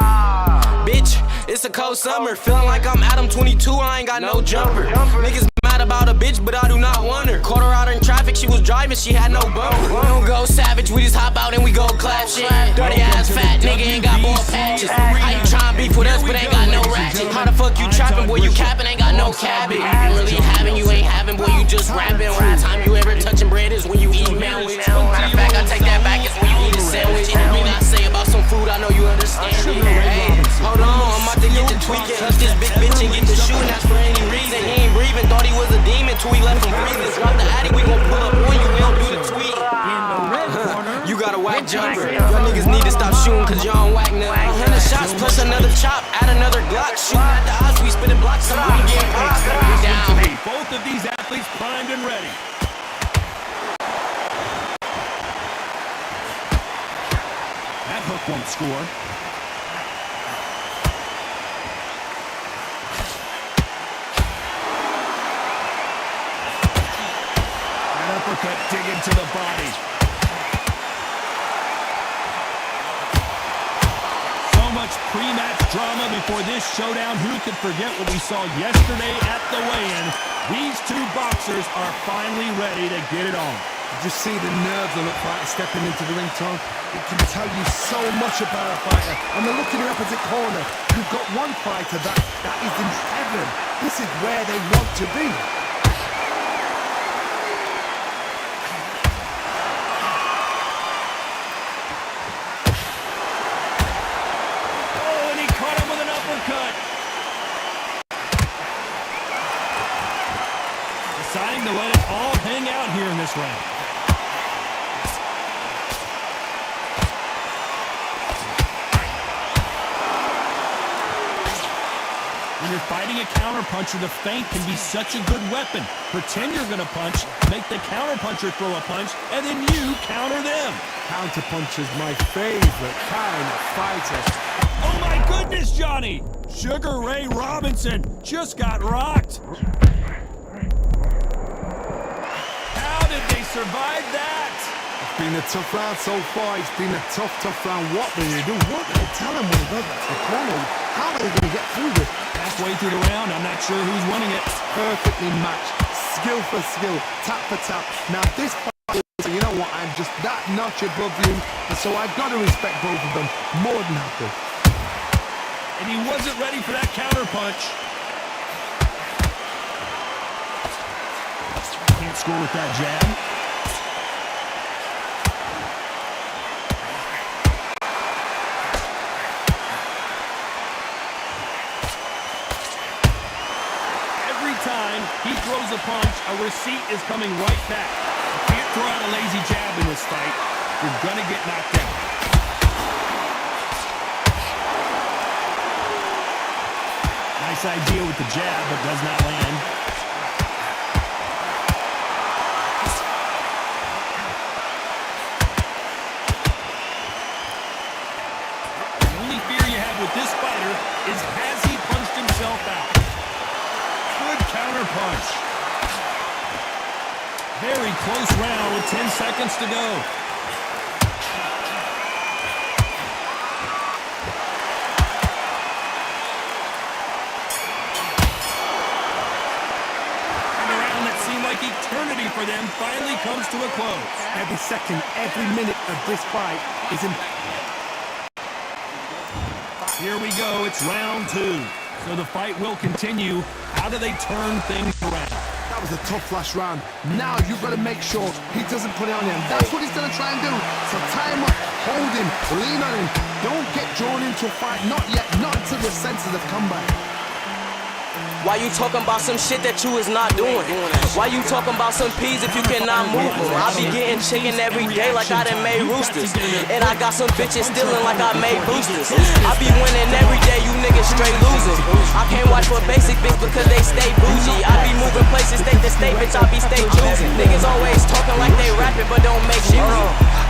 Bitch, it's a cold summer. Feeling like I'm Adam 22, I ain't got no jumper. Niggas mad about a bitch, but I do not want her. Caught her out in traffic, she was driving, she had no bumper. We don't go savage, we just hop out and we go clap shit. Dirty ass fat nigga ain't got more patches. How you tryna beef with us, but ain't got no ratchet? How the fuck you trapping, boy, you capping, ain't got no cabbage. You really having, you ain't having, boy, you just rapping. Last time you ever touching bread is when you eat sandwich. Matter of fact, I take that back, it's when you eat a sandwich. Anything I say about some food, I know you understand it. Hey, hold on, I'm about to get to tweaking. Hush this big bitch and get to shooting, that's for any reason. He ain't breathing, thought he was a demon till we left him breathing. Drop the attic, we gon' pull up on you, we don't do the tweet. You got a whack jumper. Y'all niggas need to stop shooting cause y'all don't whack nothing. 100 shots plus another chop, add another Glock. Shooting at the odds, we spinning blocks, somebody getting popped. Down. Both of these athletes primed and ready. That hook won't score. That uppercut digging to the body. Much pre-match drama before this showdown. Who could forget what we saw yesterday at the weigh-in? These two boxers are finally ready to get it on. You just see the nerves on a fighter stepping into the ring, Tom. It can tell you so much about a fighter. And then look in the opposite corner. You've got one fighter that is in heaven. This is where they want to be. Deciding to let it all hang out here in this round. When you're fighting a counterpuncher, the feint can be such a good weapon. Pretend you're going to punch, make the counterpuncher throw a punch, and then you counter them. Counterpuncher's my favorite kind of fighter. Oh my goodness, Johnny! Sugar Ray Robinson just got rocked. Survived that. It's been a tough round so far. It's been a tough round. What do you do? What do they tell them when they go back to the corner? How are they going to get through this? Halfway through the round, I'm not sure who's winning it. Perfectly matched. Skill for skill. Tap for tap. Now this fight, you know what? I'm just that notch above you. And so I've got to respect both of them more than happy. And he wasn't ready for that counter punch. Can't score with that jab. Every time he throws a punch, a receipt is coming right back. You can't throw out a lazy jab in this fight. You're gonna get knocked out. Nice idea with the jab, but does not land. The only fear you have with this fighter is, has he punched himself out? Good counter punch. Very close round with 10 seconds to go. Eternity for them finally comes to a close. Every second, every minute of this fight is Here we go, it's round 2. So the fight will continue. How do they turn things around? That was a tough last round. Now you've got to make sure he doesn't put it on him. That's what he's going to try and do. So tie him up, hold him, lean on him. Don't get drawn into a fight. Not yet, not until your senses have come back. Why you talking about some shit that you is not doing? Why you talking about some peas if you cannot move them? I be getting chicken every day like I done made roosters. And I got some bitches stealing like I made boosters. I be winning every day, you niggas straight losing. I can't watch for basic bitch because they stay bougie. I be moving places state to state, bitch, I be stay choosing. Niggas always talking like they rapping but don't make music.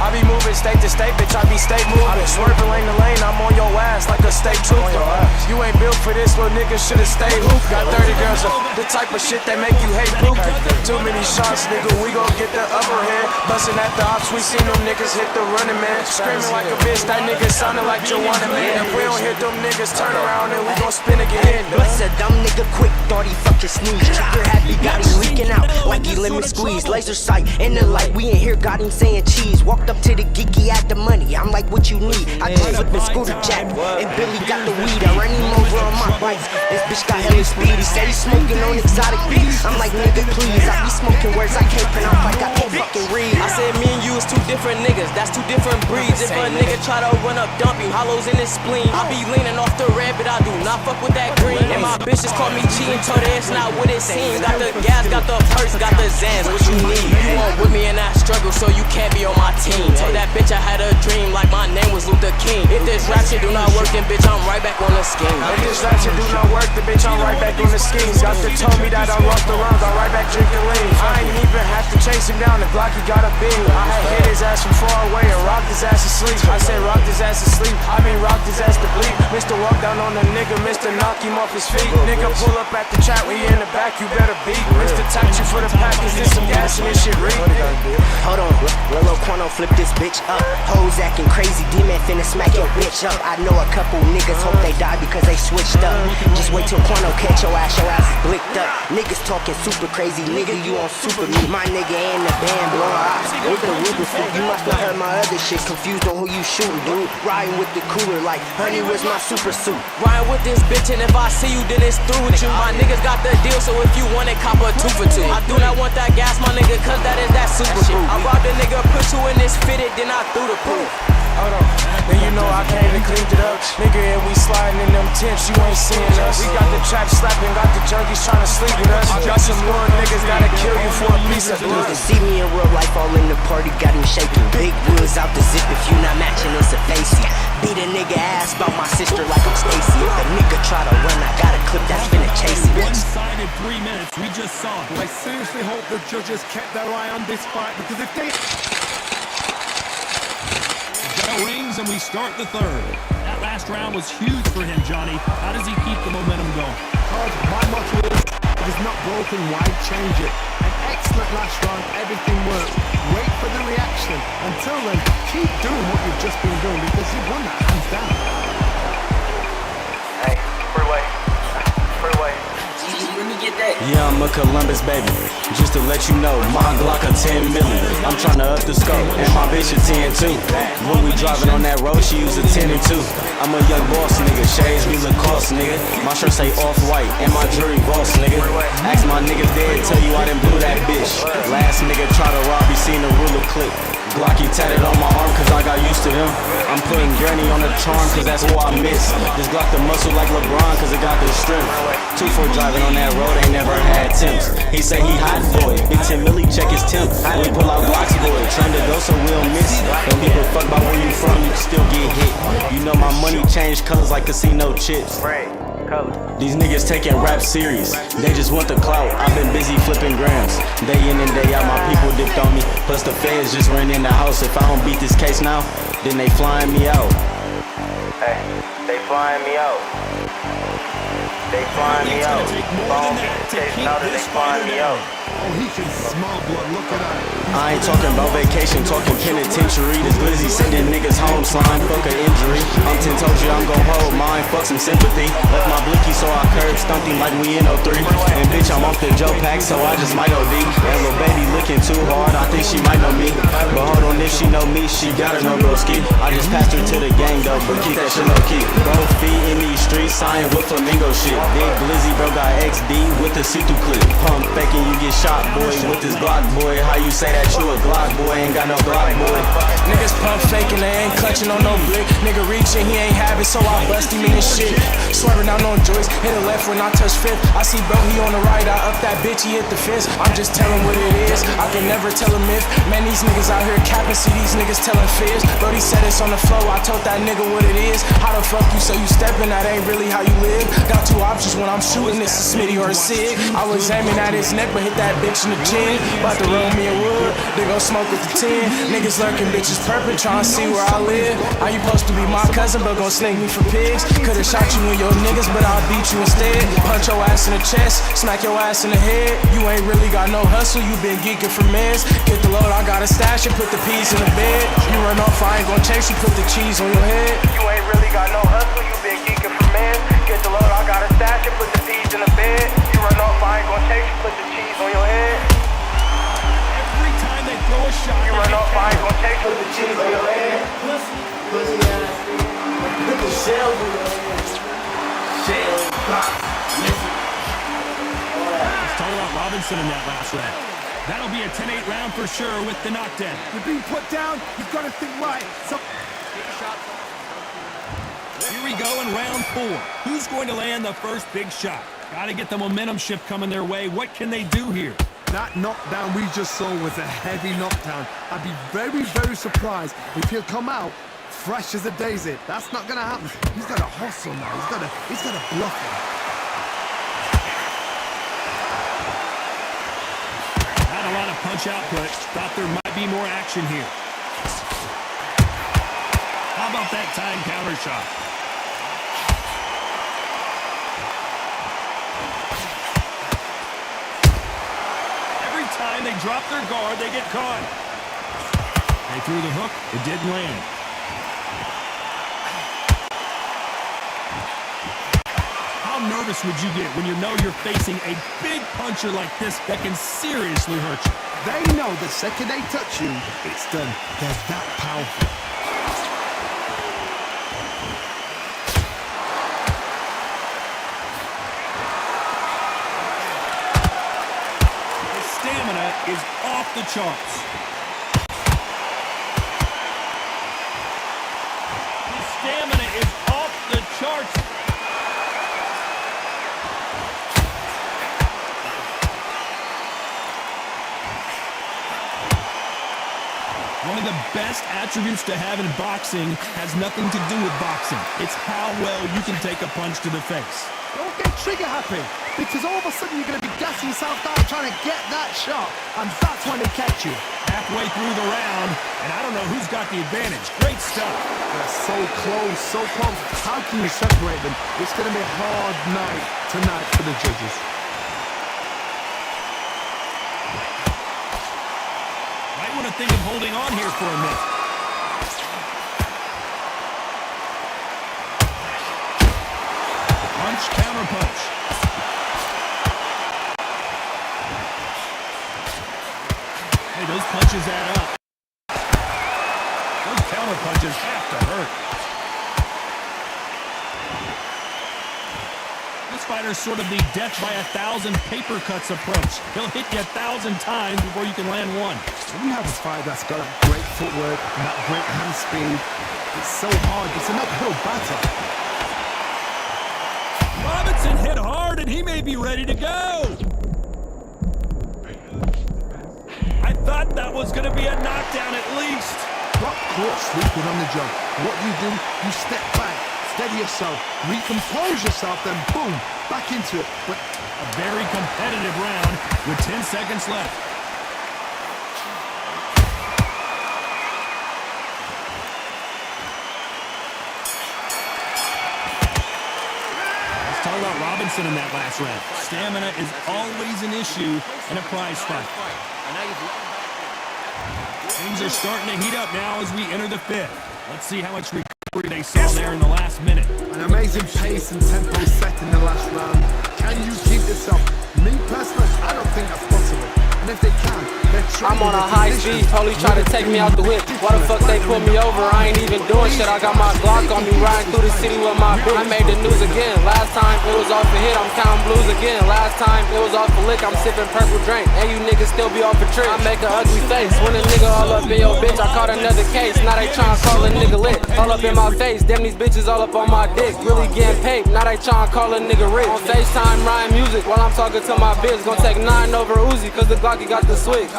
I be moving state to state, bitch, I be state moving. I be swerving lane to lane, I'm on your ass like a state trooper. You ain't built for this, little nigga should've stayed hooped. Got 30 girls, the type of shit that make you hate poop. Too many shots, nigga, we gon' get the upper hand. Bustin' at the ops, we seen them niggas hit the running man. Screaming like a bitch, that nigga sounding like Joanna man. If we don't hit them niggas, turn around and we gon' spin again. Bust a dumb nigga quick, thought he fucking sneezed. Trigger happy, got him leaking out like he lemon squeeze. Laser sight in the light, we in here, got him saying cheese. Walked up to the geeky, had the money, I'm like, what you need? I just flippin' scooter jack, and Billy got the weed. I ran him over on my bike, this bitch got hella speedy. Say he smoking on exotic beats, I'm like, nigga, please. I be smoking words I can't pronounce like I can't fucking read. I said me and you is two different niggas, that's two different breeds. If a nigga try to run up, dump him, hollows in his spleen. I be leaning off the red, but I do not fuck with that green. And my bitches call me cheating, told her it's not what it seems. Got the gas, got the purse, got the Zans, what you need? You want with me in that struggle, so you can't be on my team. Told that bitch I had a dream, like my name was Luther King. If this rap shit do not work, then bitch, I'm right back on the scheme. If this rap shit do not work, then bitch, I'm right back on the scheme. Doctor told me that I lost the rounds, I'm right back drinking lean. I ain't even have to chase him down, the Glock he got a beam. I had hit his ass from far away and rocked his ass to sleep. I said rocked his ass to sleep, I mean rocked his ass to bleed. Mr. Walk down on the nigga, Mr. Knock him off his feet. Nigga pull up at the chat, we in the back, you better beat. Mr. Tax you for the pack, is this some gas and this shit reek? Hold on, Lil Quano flip this bitch up. Hoes acting crazy, D-Man finna smack your bitch up. I know a couple niggas hope they die because they switched up. Just wait till Quano catch your ass is blicked up. Niggas talking super crazy, nigga, you on super me. My nigga in the band blowing ops with the wiggle foot. You must have heard my other shit, confused on who you shooting, dude. Riding with the cooler like, honey, where's my super suit? Riding with this bitch, and if I see you, then it's through with you. My niggas got the deal, so if you want it, cop a 2 for 2. I do not want that gas, my nigga, cause that is that super shit. I robbed a nigga, put you in this fitted, then I threw the proof. Hold on, then you know I came and cleaned it up. Nigga, and we sliding in them tents, you ain't seeing us. We got the trap slapping, got the junkies trying to sleep with us. Got some little niggas gotta kill you for a piece of blood. You can see me in real life, all in the party, got him shaking. Big wheels out the zip, if you not matching, it's a facey. Beat a nigga ass about my sister like I'm Stacy. If a nigga try to run, I got a clip that's finna chase him. One-sided 3 minutes, we just saw it. I seriously hope the judges kept their eye on this fight, because if they... Bell rings and we start the third. That last round was huge for him, Johnny. How does he keep the momentum going? My motto is, if it's not broken, why change it? An excellent last round, everything worked. Wait for the reaction. Until then, keep doing what you've just been doing, because you've won that hands down. Hey, free way. Let me get that. Yeah, I'm a Columbus baby. Just to let you know, my Glock a 10 milli. I'm tryna up the scope, and my bitch a 10 too. When we driving on that road, she use a 10 and 2. I'm a young boss nigga, shades be Lacoste nigga. My shirt say off-white, and my jewelry boss nigga. Ask my niggas dead, tell you I done blew that bitch. Last nigga try to rob, he seen the ruler click. Glocky tatted on my arm cause I got used to them. I'm putting granny on the charm cause that's who I miss. This Glock the muscle like LeBron cause it got the strength. 2-4 driving on that road ain't never had temps. He say he hot boy, big 10 milli check his temp. We pull out Glocks boy, trying to go so we don't miss. Don't give a fuck about where you from, you can still get hit. You know my money changed colors like casino chips. These niggas taking rap serious, they just want the clout. I've been busy flipping grams, day in and day out. My people dipped on me, plus the feds just ran in the house. If I don't beat this case now, then they flying me out. Hey, they flying me out. They flying me out. If I don't beat this case now, then they flying me out. Oh, he can smell blood, look at that. I ain't talking about vacation, talking penitentiary. This glizzy sending niggas home, slime, fuck an injury. I'm 10 told you I'm gon' hold mine, fuck some sympathy. Left my blicky so I curb stumped him like we in 03. And bitch, I'm off the Joe pack, so I just might OD. And little baby looking too hard, I think she might know me. But hold on, if she know me, she gotta know broski. I just passed her to the gang though, but keep that shit low key. Bro, feet in these streets, I ain't with flamingo shit. Big glizzy, bro, got XD with the see-through clip. Pump faking, you get shot, boy, with this Glock, boy. How you say that you a Glock, boy? Ain't got no Glock, boy. Niggas pump faking, they ain't clutching on no blick. Nigga reaching, he ain't have it, so I bust him in his shit. Swerving out on joints, hit a left when I touch fifth. I see bro, he on the right, I up that bitch, he hit the fence. I'm just telling what it is, I can never tell a myth. Man, these niggas out here capping, see these niggas telling fibs. Brody said it's on the floor, I told that nigga what it is. How the fuck you say you stepping, that ain't really how you live. Got two options when I'm shooting, it's a Smitty or a Sig. I was aiming at his neck, but hit that bitch in the chin. About to roll me a wood, they gon' smoke with the 10. Niggas lurking, bitches purple, tryna see where I live. How you supposed to be my cousin, but gon' snake me for pigs? Could've shot you and your niggas, but I'll beat you instead. Punch your ass in the chest, smack your ass in the head. You ain't really got no hustle, you been geeking for meds. Get the load, I got a stash and put the peas in the bed. You run off, I ain't gon' chase you, put the cheese on your head. You ain't really got no hustle, you been geeking for meds. Get the load, I got a stash and put the peas in the bed. You run off, I ain't gon' chase you, put the cheese on your head. Every time they throw a shot, you run off, I ain't gon' chase you, put the cheese on your head. Pussy ass. Put the shells on your head. Shells, box, missing. Let's talk about Robinson in that last round. That'll be a 10-8 round for sure with the knockdown. You're being put down, you've got to think right. So here we go in round 4. Who's going to land the first big shot? Got to get the momentum shift coming their way. What can they do here? that knockdown we just saw was a heavy knockdown. I'd be very, very surprised if he'll come out fresh as a daisy. That's not gonna happen. He's got to hustle now. He's got to bluff him. Not a lot of punch output. Thought there might be more action here. How about that time counter shot? Every time they drop their guard, they get caught. They threw the hook. It didn't land. How nervous would you get when you know you're facing a big puncher like this that can seriously hurt you? They know the second they touch you, it's done. They're that powerful. His stamina is off the charts. His stamina is off the charts. One of the best attributes to have in boxing has nothing to do with boxing. It's how well you can take a punch to the face. Don't get trigger happy, because all of a sudden you're going to be gassing yourself down trying to get that shot, and that's when they catch you. Halfway through the round, and I don't know who's got the advantage. Great stuff. They're so close, so close. How can you separate them? It's going to be a hard night tonight for the judges. Might want to think of holding on here for a minute. Punch, counter punch. punches add up. Those counter punches have to hurt. This fighter's sort of the death by 1,000 paper cuts approach. He'll hit you 1,000 times before you can land one. When you have a fight that's got a great footwork and that great hand speed, it's so hard. It's an uphill battle. Robinson hit hard, and he may be ready to go. I thought that was going to be a knockdown at least. Got caught sleeping on the job. What do? You step back, steady yourself, recompose yourself, then boom, back into it. But a very competitive round with 10 seconds left. Let's talk about Robinson in that last round. Stamina is always an issue in a prize fight. Things are starting to heat up now as we enter the fifth. Let's see how much recovery they saw there in the last minute. An amazing pace and tempo set in the last round. Can you keep this up? Me personally, I don't think that's possible. And if they can, they're trying. I'm on a high speed, police try to take me out the whip. Why the fuck they pull me over? I ain't even doing shit. I got my Glock on me, riding through the city with my bitch. I made the news again. Last time it was off a hit, I'm counting blues again. Last time it was off a lick, I'm sipping purple drink. And you niggas still be off a trick. I make an ugly face when a nigga all up in your bitch. I caught another case, now they tryna call a nigga lit. All up in my face, damn these bitches all up on my dick. Really getting paid, now they tryna call a nigga rich. On FaceTime, rhyme music while I'm talking to my bitch. Gonna take 9 over Uzi, cause the Glocky got the switch.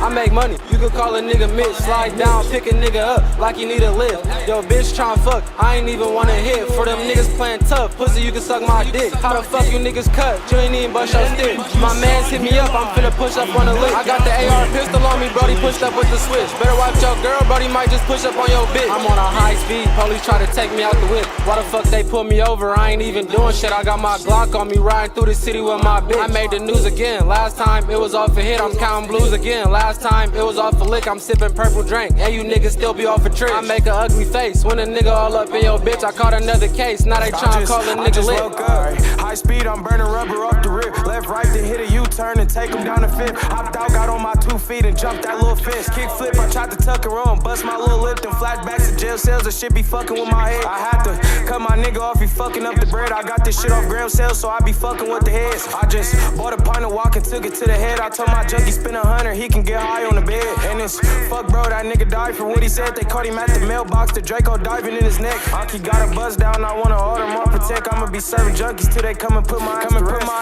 I make money, you could call a nigga Mitch. Slide down, pick a nigga up like you need a lift. Yo, bitch tryna fuck, I ain't even wanna hit. For them niggas playing tough, pussy you can suck my dick. How the fuck you niggas cut? You ain't even bust your stick. My mans hit me up, I'm finna push up on the lick. I got the AR pistol on me, brody pushed up with the switch. Better watch your girl, brody might just push up on your bitch. I'm on a high speed, police try to take me out the whip. Why the fuck they pull me over? I ain't even doing shit. I got my Glock on me, riding through the city with my bitch. I made the news again. Last time it was off a hit, I'm counting blues again. Last time it was off a lick, I'm sipping purple drink. And you niggas still be off a trick. I make an ugly face when a nigga all up in your bitch. I caught another case, now they tryna call a nigga lit. High speed, I'm burning rubber off the rip. Left, right, then hit a U-turn and take him down the fifth. Hopped out, got on my 2 feet and jumped that little fence. Kick flip, I tried to tuck her on, bust my little lip, then flashbacks to jail cells. The shit be fucking with my head. I had to cut my nigga off, he fucking up the bread. I got this shit off gram sales, so I be fucking with the heads. I just bought a pint of walk and took it to the head. I told my junkie spend 100, he can get high on the bed. And it's fuck bro, that nigga died for what he said. They caught him at the mailbox, the Draco diving in his neck. Aki got a buzz down, I wanna order more Protect. I'ma be serving junkies till they come and put my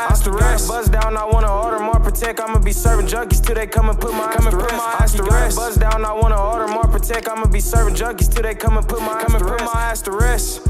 ass to rest. Buzz down, I wanna order more Protect. I'ma be serving junkies till they come and put my ass to rest. Buzz down, I wanna order more Protect. I'ma be serving junkies till they come and put my ass to rest.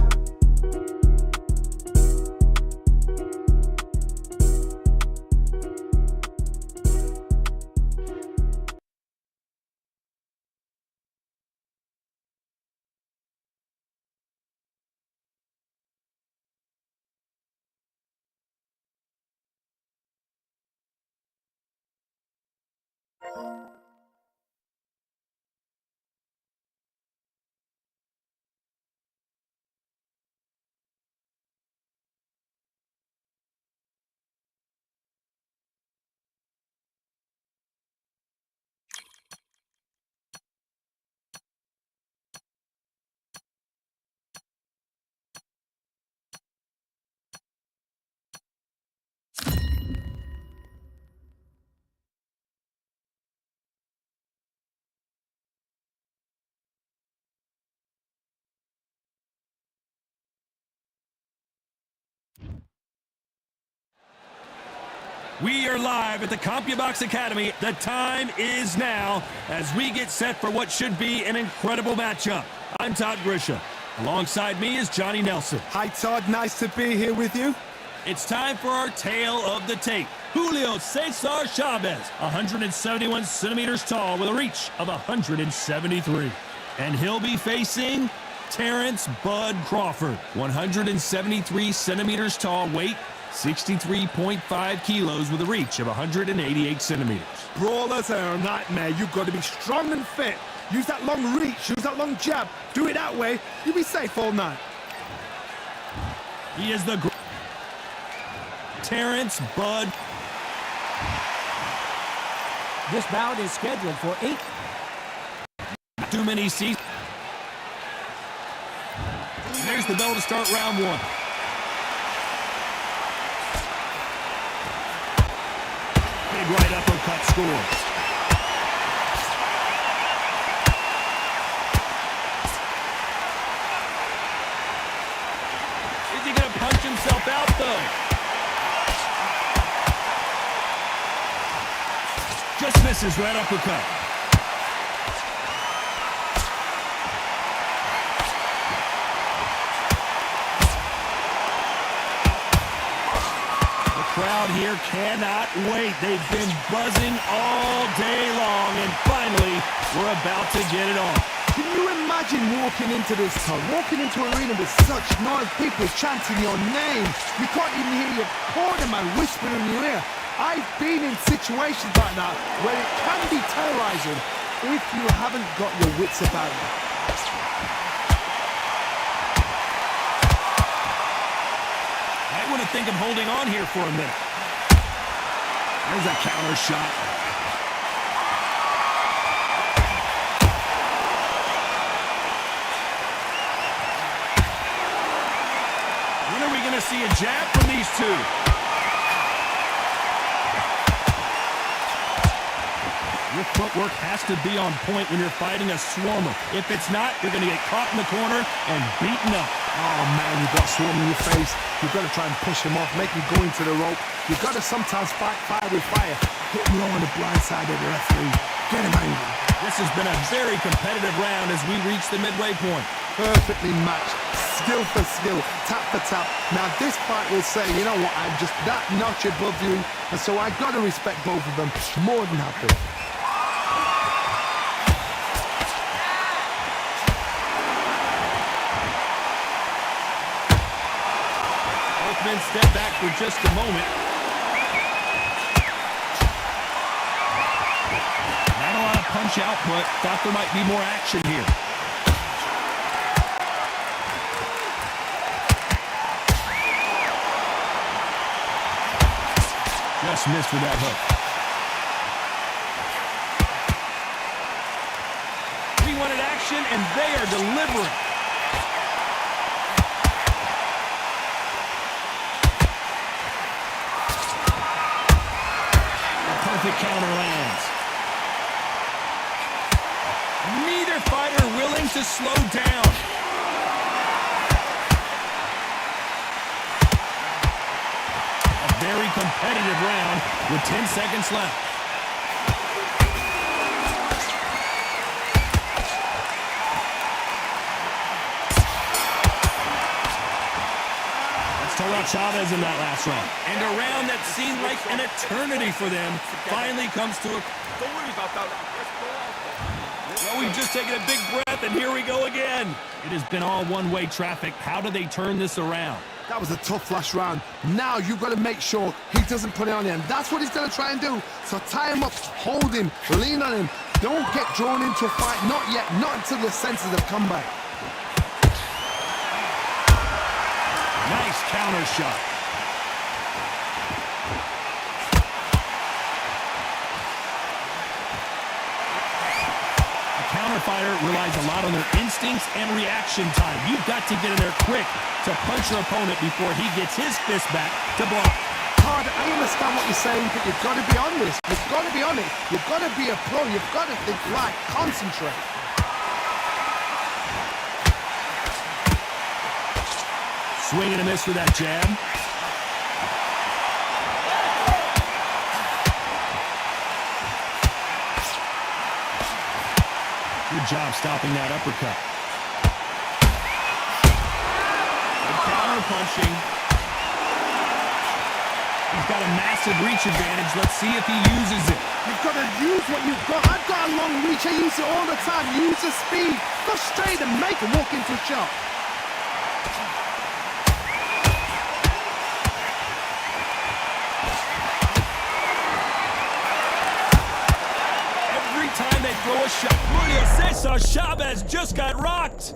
We are live at the CompuBox Academy. The time is now as we get set for what should be an incredible matchup. I'm Todd Grisham. Alongside me is Johnny Nelson. Hi, Todd. Nice to be here with you. It's time for our tale of the tape. Julio Cesar Chavez, 171 centimeters tall with a reach of 173. And he'll be facing Terrence Bud Crawford, 173 centimeters tall, weight 63.5 kilos with a reach of 188 centimeters. Brawlers are a nightmare. You've got to be strong and fit. Use that long reach, use that long jab. Do it that way, you'll be safe all night. He is the Terrence Bud. This bout is scheduled for 8 too many seasons. There's the bell to start round one. Big right uppercut scores. Is he going to punch himself out, though? Just misses right uppercut. The crowd here cannot wait. They've been buzzing all day long, and finally, we're about to get it on. Can you imagine walking into this town, walking into an arena with such noise, people chanting your name? You can't even hear your opponent, man, whispering in your ear. I've been in situations like that where it can be terrorizing if you haven't got your wits about you. I want to think of holding on here for a minute. There's a counter shot. When are we going to see a jab from these two? Your footwork has to be on point when you're fighting a swarmer. If it's not, you're going to get caught in the corner and beaten up. Oh man, you've got swarm in your face. You've got to try and push him off, make him go into the rope. You've got to sometimes fight fire with fire. Hit him low on the blind side of the referee. Get him angry. This has been a very competitive round as we reach the midway point. Perfectly matched. Skill for skill, tap for tap. Now this fight will say, you know what, I'm just that notch above you, and so I've got to respect both of them more than happy. Both men step back for just a moment. Not a lot of punch output. Thought there might be more action here. Just missed with that hook. We wanted action, and they are delivering. A perfect counter lands. Neither fighter willing to slow down. Very competitive round with 10 seconds left. Let's talk about Chavez in that last round. And a round that seemed like an eternity for them finally comes to a... Don't worry about that. Well, we've just taken a big breath, and here we go again. It has been all one-way traffic. How do they turn this around? That was a tough last round. Now you've got to make sure he doesn't put it on him. That's what he's going to try and do. So tie him up, hold him, lean on him. Don't get drawn into a fight. Not yet. Not until your senses have come back. Nice counter shot. Fighter relies a lot on their instincts and reaction time. You've got to get in there quick to punch your opponent before he gets his fist back to block. Hard, I understand what you're saying, but you've got to be on this. You've got to be on it. You've got to be a pro. You've got to think right. Concentrate. Swing and a miss with that jab. Good job stopping that uppercut. Good counter punching. He's got a massive reach advantage. Let's see if he uses it. You've got to use what you've got. I've got a long reach. I use it all the time. Use the speed. Go straight and make him walk into a shot. Time they throw a shot. Julio Cesar Chavez just got rocked.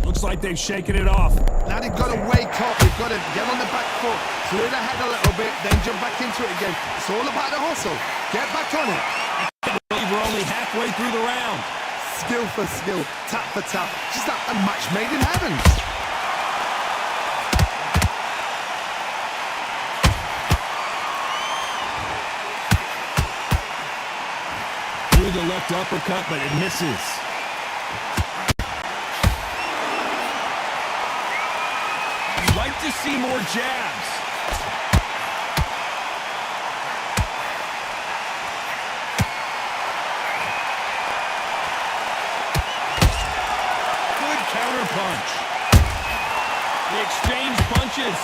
Looks like they've shaken it off. Now they've got to wake up. They've got to get on the back foot, clear the head a little bit, then jump back into it again. It's all about the hustle. Get back on it. I can't believe believe we're only halfway through the round. Skill for skill, tap for tap, just like a match made in heaven. Through the left uppercut, but it misses. I'd like to see more jabs. Good counter punch. The exchange punches.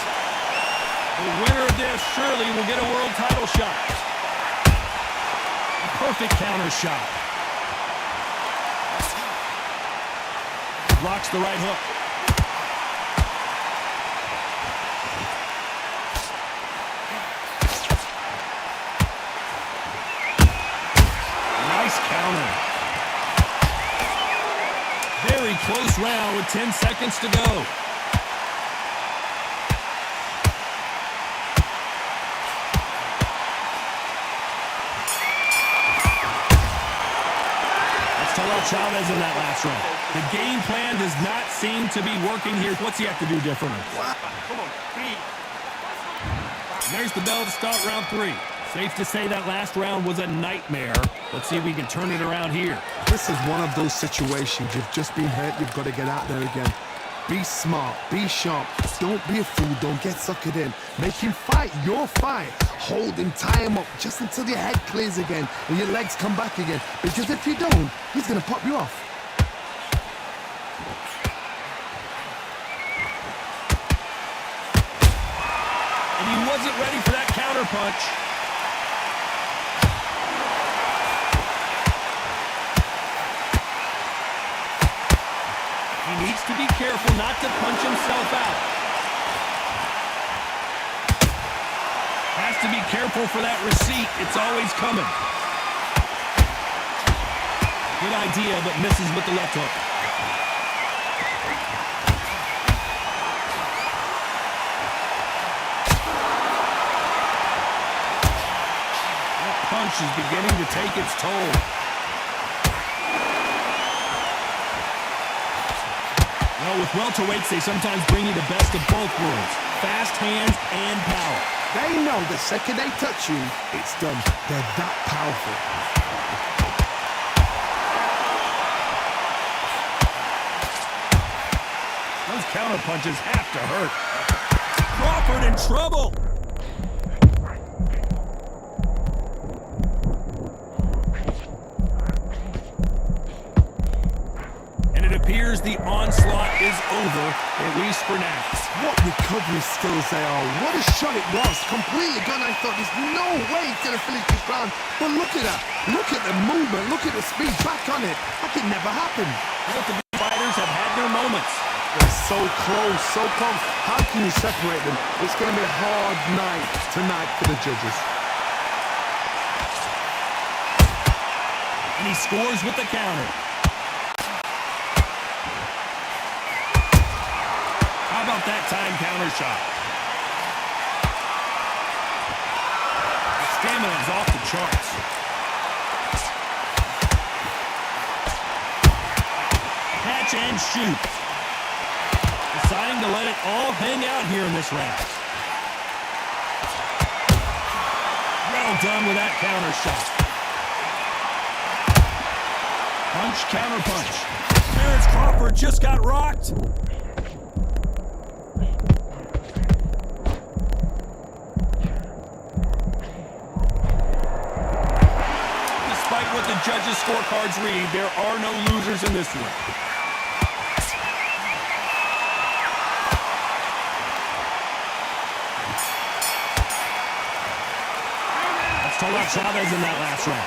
The winner of this surely will get a world title shot. Perfect counter shot. Blocks the right hook. Nice counter. Very close round with 10 seconds to go. Chavez in that last round. The game plan does not seem to be working here. What's he have to do differently? Come on, There's the bell to start round 3. Safe to say that last round was a nightmare. Let's see if we can turn it around here. This is one of those situations. You've just been hurt. You've got to get out there again. Be smart. Be sharp. Don't be a fool. Don't get suckered in. Make him fight your fight. Hold him, tie him up just until your head clears again and your legs come back again. Because if you don't, he's going to pop you off. And he wasn't ready for that counter punch. He needs to be careful not to punch himself out. Has to be careful for that receipt. It's always coming. Good idea, but misses with the left hook. That punch is beginning to take its toll. Well, with welterweights, they sometimes bring you the best of both worlds. Fast hands and power. They know the second they touch you, it's done. They're that powerful. Those counter punches have to hurt. Crawford in trouble. And it appears the onslaught is over, at least for now. What recovery skills they are. What a shot it was. Completely gone. I thought there's no way he's going to finish this round. But look at that. Look at the movement. Look at the speed back on it. Like it never happened. Both of the fighters have had their moments. They're so close, so close. How can you separate them? It's going to be a hard night tonight for the judges. And he scores with the counter. How about that time counter shot? The stamina is off the charts. Catch and shoot. Deciding to let it all hang out here in this round. Well done with that counter shot. Punch, counter punch. Terrence Crawford just got rocked. Despite what the judges' scorecards read, there are no losers in this one. Chavez in that last round.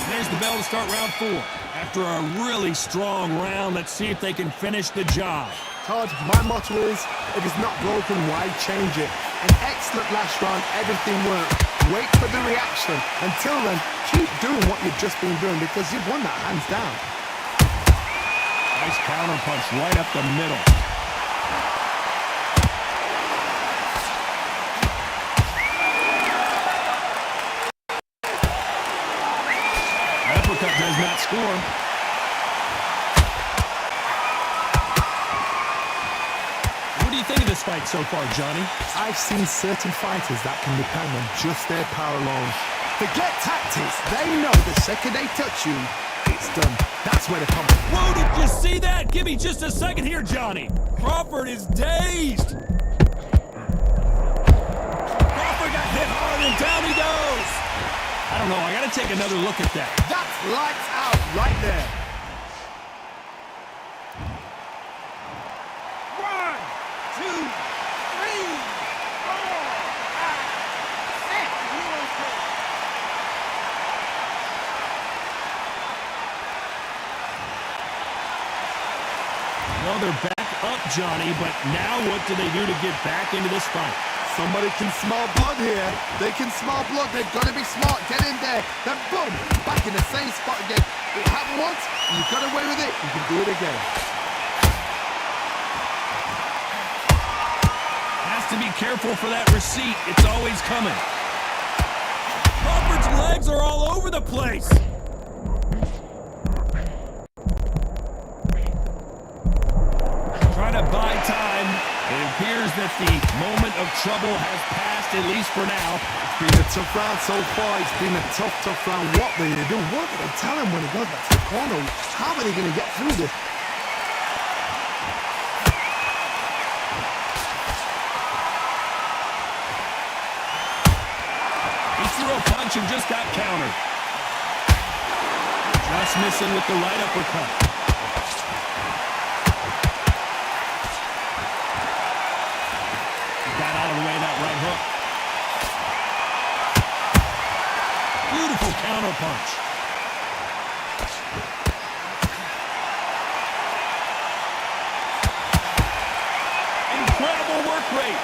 There's the bell to start round 4. After a really strong round, let's see if they can finish the job. Todd, my motto is, if it's not broken, why change it? An excellent last round, everything worked. Wait for the reaction. Until then, keep doing what you've just been doing because you've won that hands down. Nice counter punch right up the middle. score. What do you think of this fight so far, Johnny? I've seen certain fighters that can depend on just their power alone. Forget tactics. They know the second they touch you, it's done. That's where the combat. Whoa, did you see that? Give me just a second here, Johnny. Crawford is dazed. Crawford got hit hard and down he goes. I don't know. I got to take another look at that. That's lights out right there. 1, 2, 3, 4, 5, 6. Well, they're back up, Johnny, but now what do they do to get back into this fight? Somebody can smell blood here. They can smell blood. They've got to be smart. Get in there. Then boom, back in the same spot again. It happened once. You got away with it. You can do it again. Has to be careful for that receipt. It's always coming. Crawford's legs are all over the place. Trying to buy time. It appears that the moment of trouble has passed, at least for now. It's been a tough round so far. It's been a tough round. What are they going to do? What are they tell him when he goes back to the corner? How are they going to get through this? He threw a punch and just got countered. Just missing with the right uppercut. Beautiful counter punch. Incredible work rate.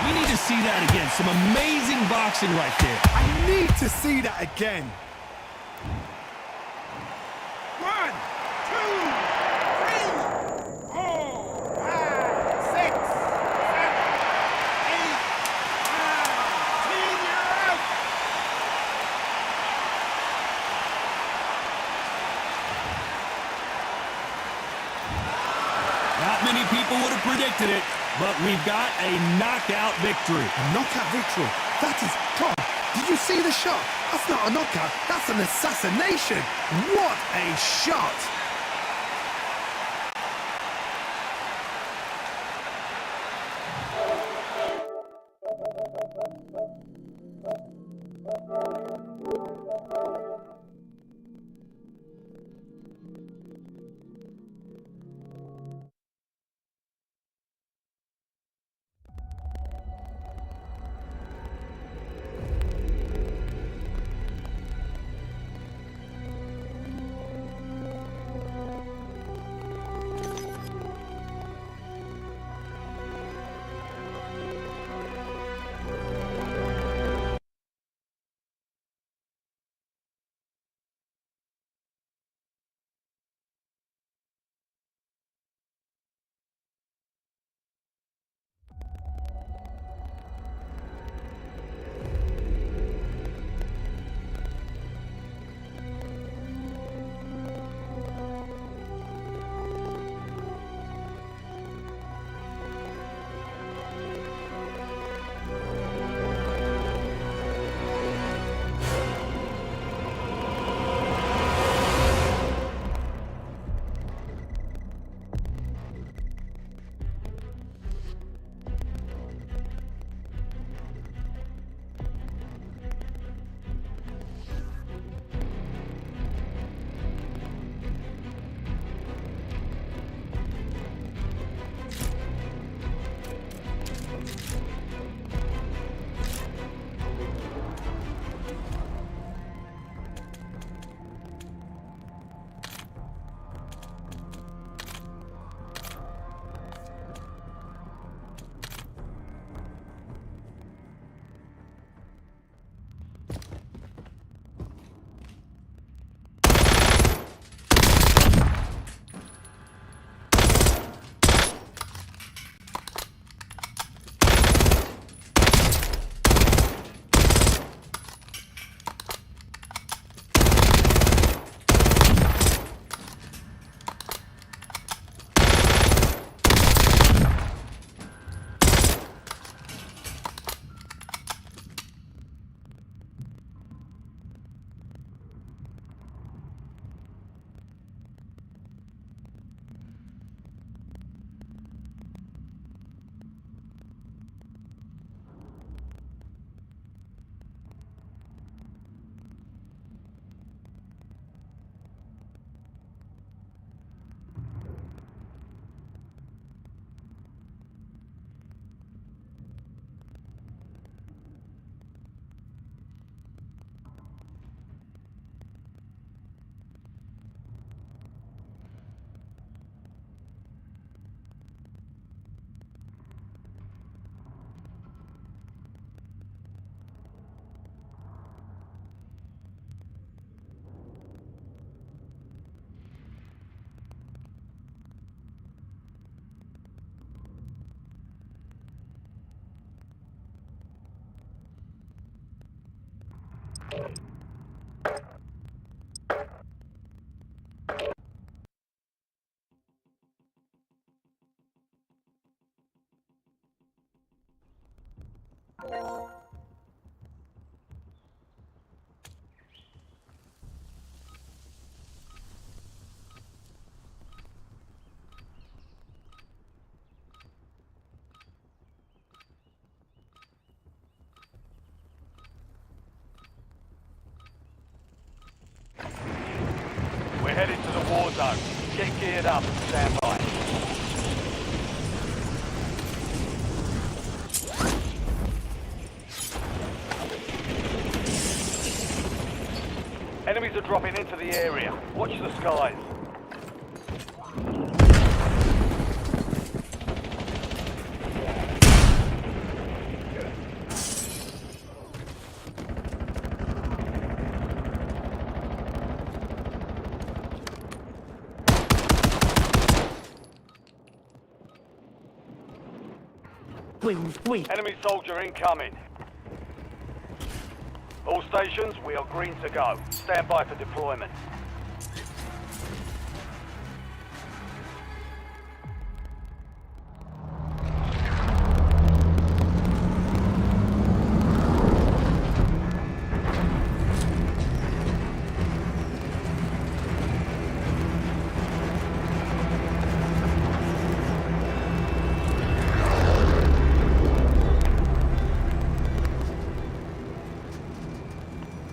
We need to see that again. Some amazing boxing right there. I need to see that again. 1, 2, 3, 4, 5, 6, 7, 8, 9, 10, you're out. Not many people would have predicted it, but we've got a knockout victory. A knockout victory? That is God. Did you see the shot? That's not a knockout. That's an assassination. What a shot. zone. Get geared up and stand by. Enemies are dropping into the area. Watch the skies. Enemy soldier incoming. All stations, we are green to go. Stand by for deployment.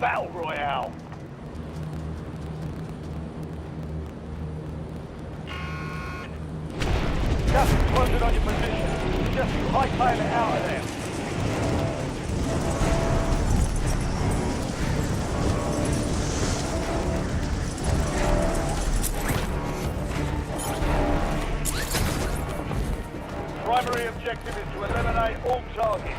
Battle Royale. Just close it on your position. Just hightail it out of there. Primary objective is to eliminate all targets.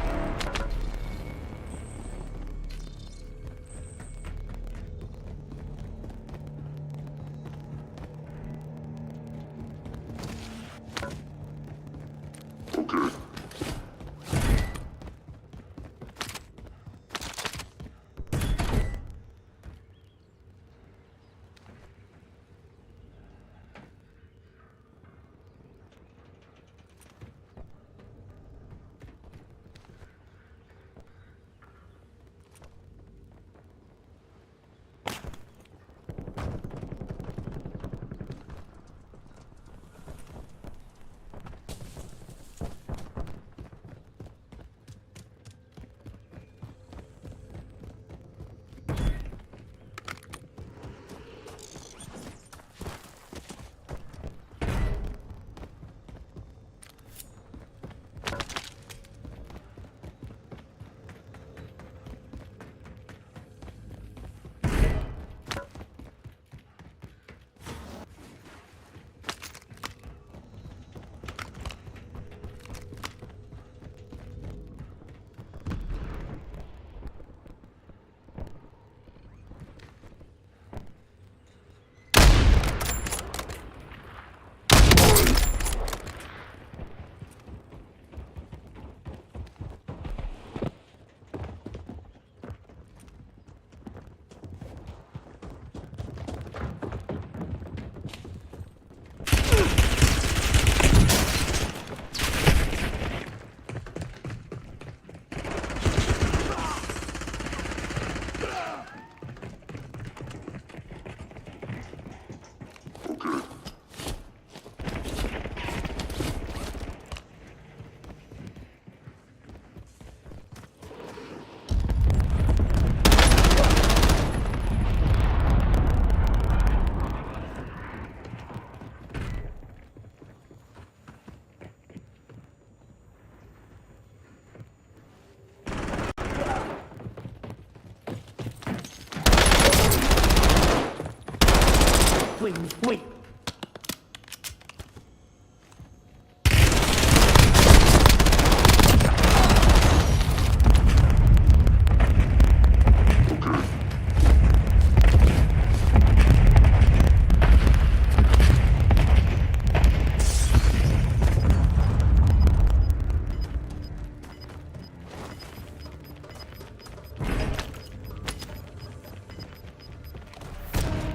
Wait.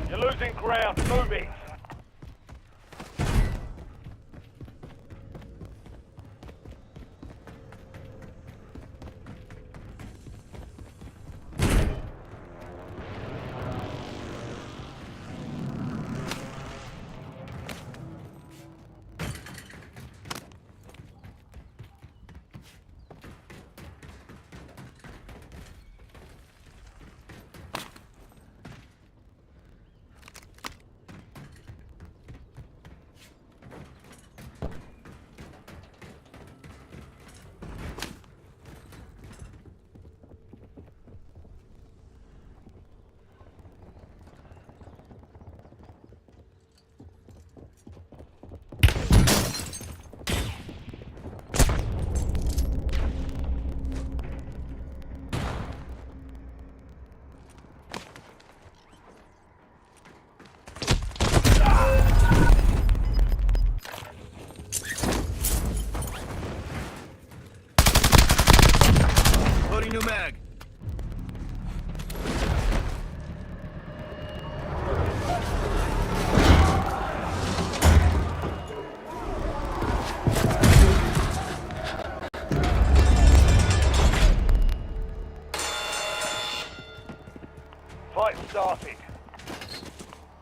You're losing ground. Move it.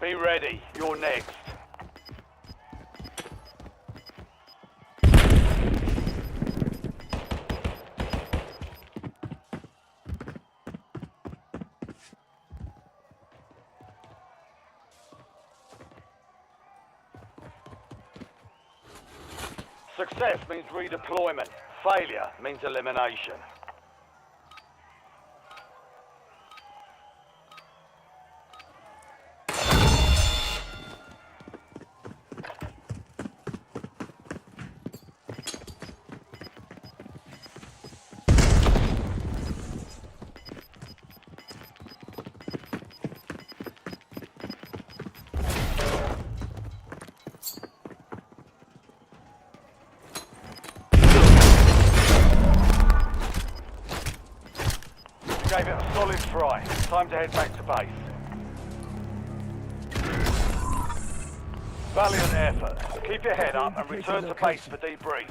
Be ready. You're next. Success means redeployment. Failure means elimination. Gave it a solid try. Time to head back to base. Valiant effort. Keep your head up and return to base for debrief.